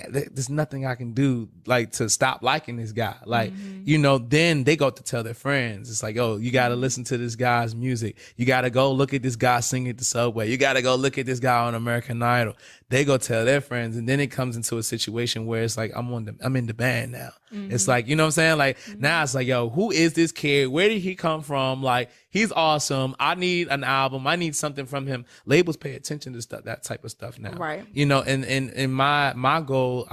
there's nothing I can do like to stop liking this guy. Like, you know, then they go to tell their friends. It's like, oh, you got to listen to this guy's music. You got to go look at this guy singing at the subway. You got to go look at this guy on American Idol. They go tell their friends. And then it comes into a situation where it's like, I'm in the band now. It's like, you know what I'm saying? Like, now it's like, yo, who is this kid? Where did he come from? Like, he's awesome. I need an album. I need something from him. Labels pay attention to stuff, that type of stuff now. Right. You know, and my goal,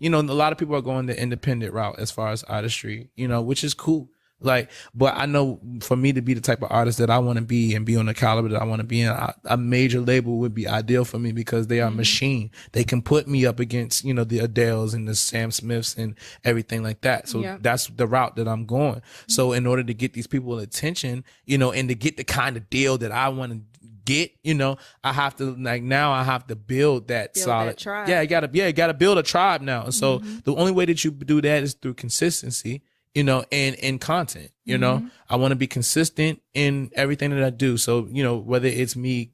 you know, a lot of people are going the independent route as far as artistry, you know, which is cool. Like, but I know for me to be the type of artist that I want to be and be on the caliber that I want to be in, a major label would be ideal for me, because they are a machine. They can put me up against, you know, the Adeles and the Sam Smiths and everything like that. So that's the route that I'm going. So in order to get these people attention, you know, and to get the kind of deal that I want to get, you know, I have to build that solid. That tribe. You gotta build a tribe now. And so the only way that you do that is through consistency, you know, and content. You know, I want to be consistent in everything that I do. So, you know, whether it's me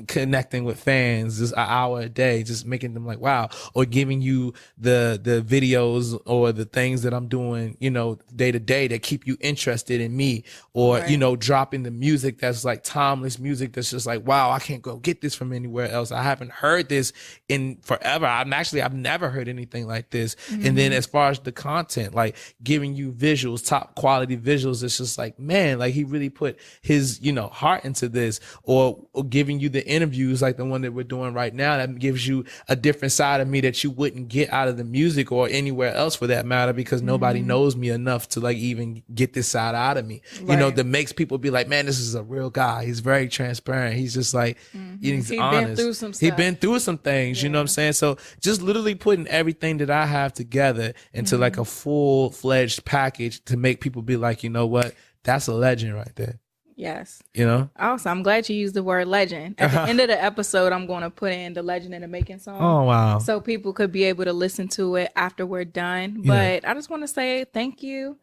connecting with fans just an hour a day, just making them like, wow, or giving you the videos or the things that I'm doing, you know, day to day that keep you interested in me, or, you know, dropping the music that's like timeless music that's just like, wow, I can't go get this from anywhere else. I haven't heard this in forever. I've never heard anything like this. And then as far as the content, like giving you visuals, top quality visuals, it's just like, man, like he really put his, you know, heart into this, or giving you the interviews like the one that we're doing right now that gives you a different side of me that you wouldn't get out of the music or anywhere else for that matter, because nobody knows me enough to like even get this side out of me, you know, that makes people be like, man, this is a real guy. He's very transparent. He's just like, he's honest. Been through some stuff. He's been through some things, you know what I'm saying? So just literally putting everything that I have together into like a full-fledged package to make people be like, you know what? That's a legend right there. Yes. You know? Also, I'm glad you used the word legend. At the end of the episode, I'm going to put in the Legend in the Making song. Oh, wow. So people could be able to listen to it after we're done. But I just want to say thank you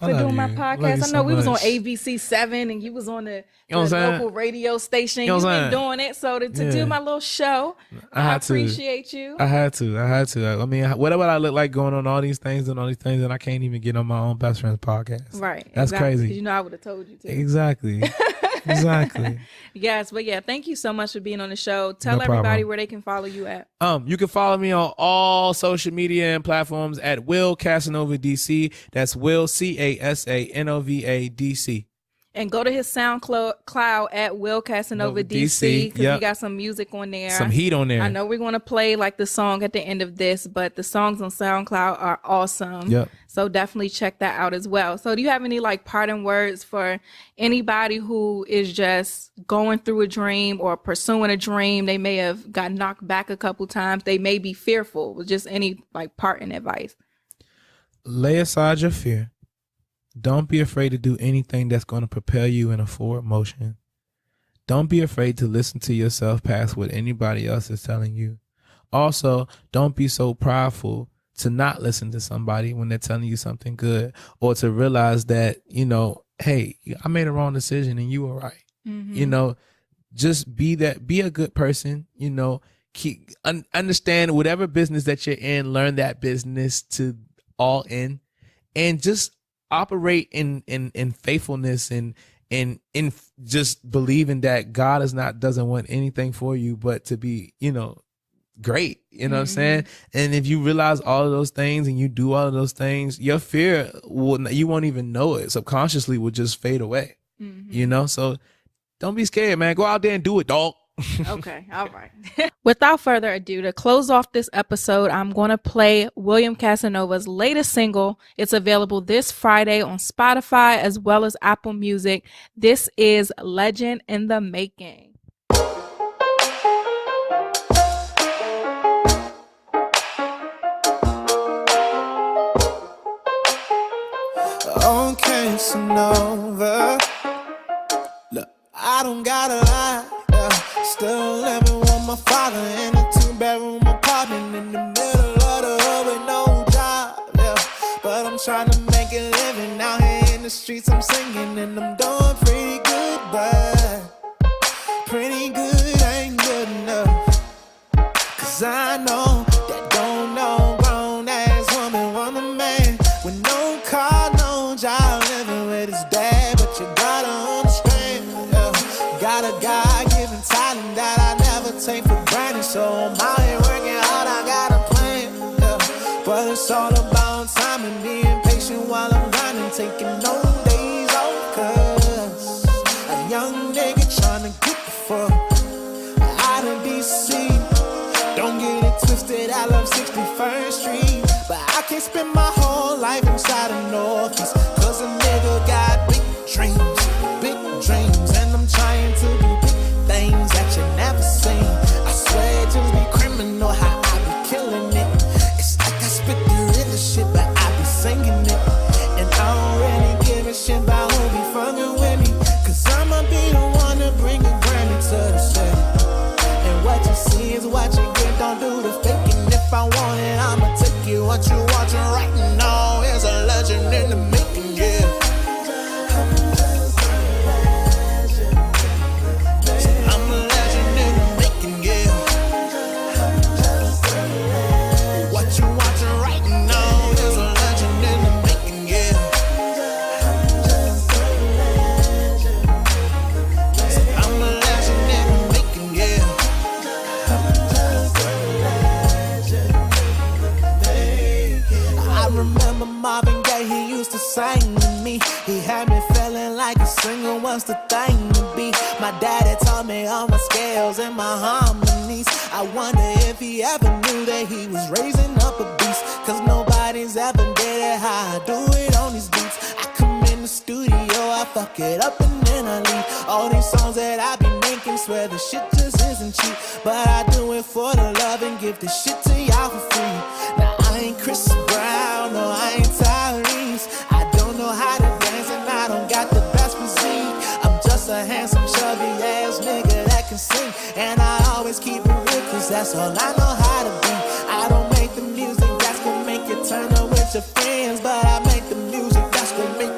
for love doing my you. podcast. Love you I know so we was on much. ABC 7 and you was on the You know what I'm saying? local radio station. You know You've what been I'm doing it. So to Yeah. do my little show, I I had to. appreciate you. I had to. I mean, whatever I look like going on all these things, and I can't even get on my own best friend's podcast. Right. That's exactly. crazy. 'Cause you know I would have told you to. Exactly. Exactly. Yes, but yeah, thank you so much for being on the show. Tell No problem. everybody where they can follow you at. You can follow me on all social media and platforms at Will Casanova DC. That's Will Casanova DC. And go to his SoundCloud at Will Casanova DC because Yep. we got some music on there. Some heat on there. I know we're going to play like the song at the end of this, but the songs on SoundCloud are awesome. Yep. So definitely check that out as well. So do you have any like parting words for anybody who is just going through a dream or pursuing a dream? They may have got knocked back a couple times. They may be fearful. Just any like parting advice. Lay aside your fear. Don't be afraid to do anything that's going to propel you in a forward motion. Don't be afraid to listen to yourself past what anybody else is telling you. Also, don't be so prideful to not listen to somebody when they're telling you something good, or to realize that, you know, hey, I made a wrong decision and you were right. Mm-hmm. You know, just be a good person, you know, understand whatever business that you're in, learn that business to all in, and just operate in faithfulness and in just believing that God doesn't want anything for you but to be, you know, great. You know what I'm saying? And if you realize all of those things and you do all of those things, your fear you won't even know it. Subconsciously will just fade away. You know? So don't be scared, man. Go out there and do it, dog. Okay. All right. Without further ado, to close off this episode, I'm going to play William Casanova's latest single. It's available this Friday on Spotify as well as Apple Music. This is Legend in the Making. Oh, Casanova, look, I don't gotta lie, yeah. Still living with my father in a 2-bedroom apartment in the middle of the hood with no job, yeah. But I'm trying to make a living out here in the streets. I'm singing and I'm doing pretty good, but pretty good ain't good enough. 'Cause I know that don't know grown-ass woman want a man with no car, no job, living with his dad. But you gotta understand, yeah, got a God-given talent that I never take for granted. So I'm out here working hard, I got a plan, yeah. But it's all about time and being patient while I'm grinding, taking no days off. 'Cause a young nigga trying to get the fuck out of DC. Don't get it twisted, I love 61st Street, but I can't spend my whole life inside of Northeast. 'Cause a nigga got big dreams, and I'm trying to do big things that you never seen. I swear it just be criminal how I be killing it. It's like I spit the realest shit, but I be singing it. And I don't really give a shit about who be fucking with me, 'cause I'ma be the one to bring a Grammy to the city. And what you see is what you get, don't do the faking. If I want it, I'ma take it. What you watching right now is a legend in the making, yeah. I'm a legend in the making, yeah. What you watching right now is a legend in the making, yeah. I'm a legend in the making, yeah. I remember Marvin Gaye, he used to sing to me. He had me feeling like a singer was the thing to be. My daddy taught me all my scales and my harmonies. I wonder if he ever knew that he was raising up a beast. 'Cause nobody's ever did it how I do it on these beats. I come in the studio, I fuck it up and then I leave. All these songs that I be making, swear the shit just isn't cheap. But I do it for the love and give this shit to y'all for free. Now I ain't Chris Brown, no I ain't Tyrese. I don't know how to dance and I don't got the best physique. I'm just a handsome chubby ass nigga that can sing. And I always keep it real, 'cause that's all I know how to be. I don't make the music that's gonna make you turn up with your friends, but I make the music that's gonna make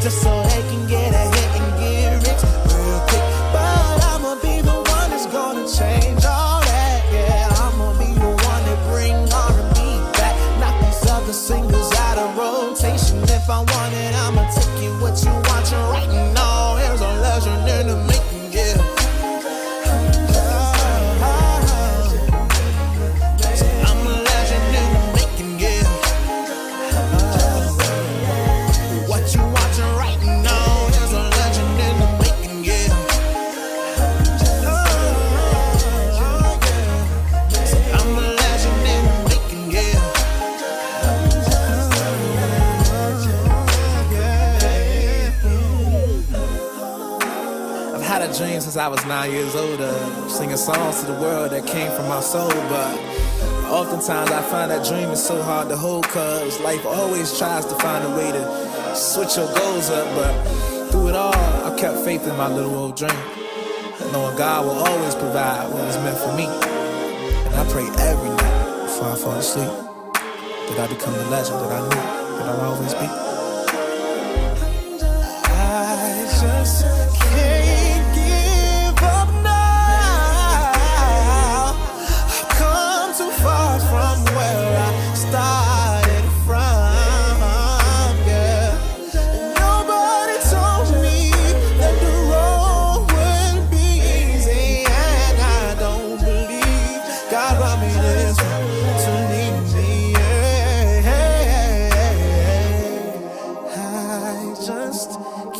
just so they can get ahead and get rich real quick. But I'ma be the one that's gonna change all that. Yeah, I'ma be the one that bring R&B back. Knock these other singers out of rotation. If I want it, I'ma take you what you watching right now. Here's a legend in the making, yeah. I'm a legend in the making, yeah. What you watching right now? Here's a legend in the making, yeah. I'm a legend in the making, yeah. I've had a dream since I was 9 years old, singing songs to the world that came from my soul, but oftentimes I find that dream is so hard to hold, cause life always tries to find a way to switch your goals up, but through it all, I kept faith in my little old dream, knowing God will always provide what was meant for me. And I pray every night before I fall asleep that I become the legend that I knew that I'll always be. I just can't give up now. I've come too far from where I started from, yeah. And nobody told me that the road would be easy, and I don't believe God brought me this far to leave me, yeah. I just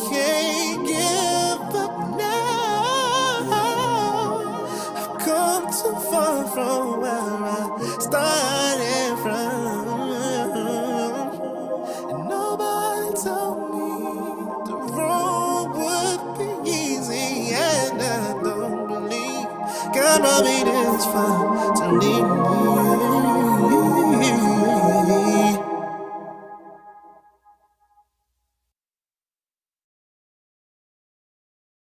can't give up now. I've come too far from where I started from, and nobody told me the road would be easy, and I don't believe God brought me this far to leave me.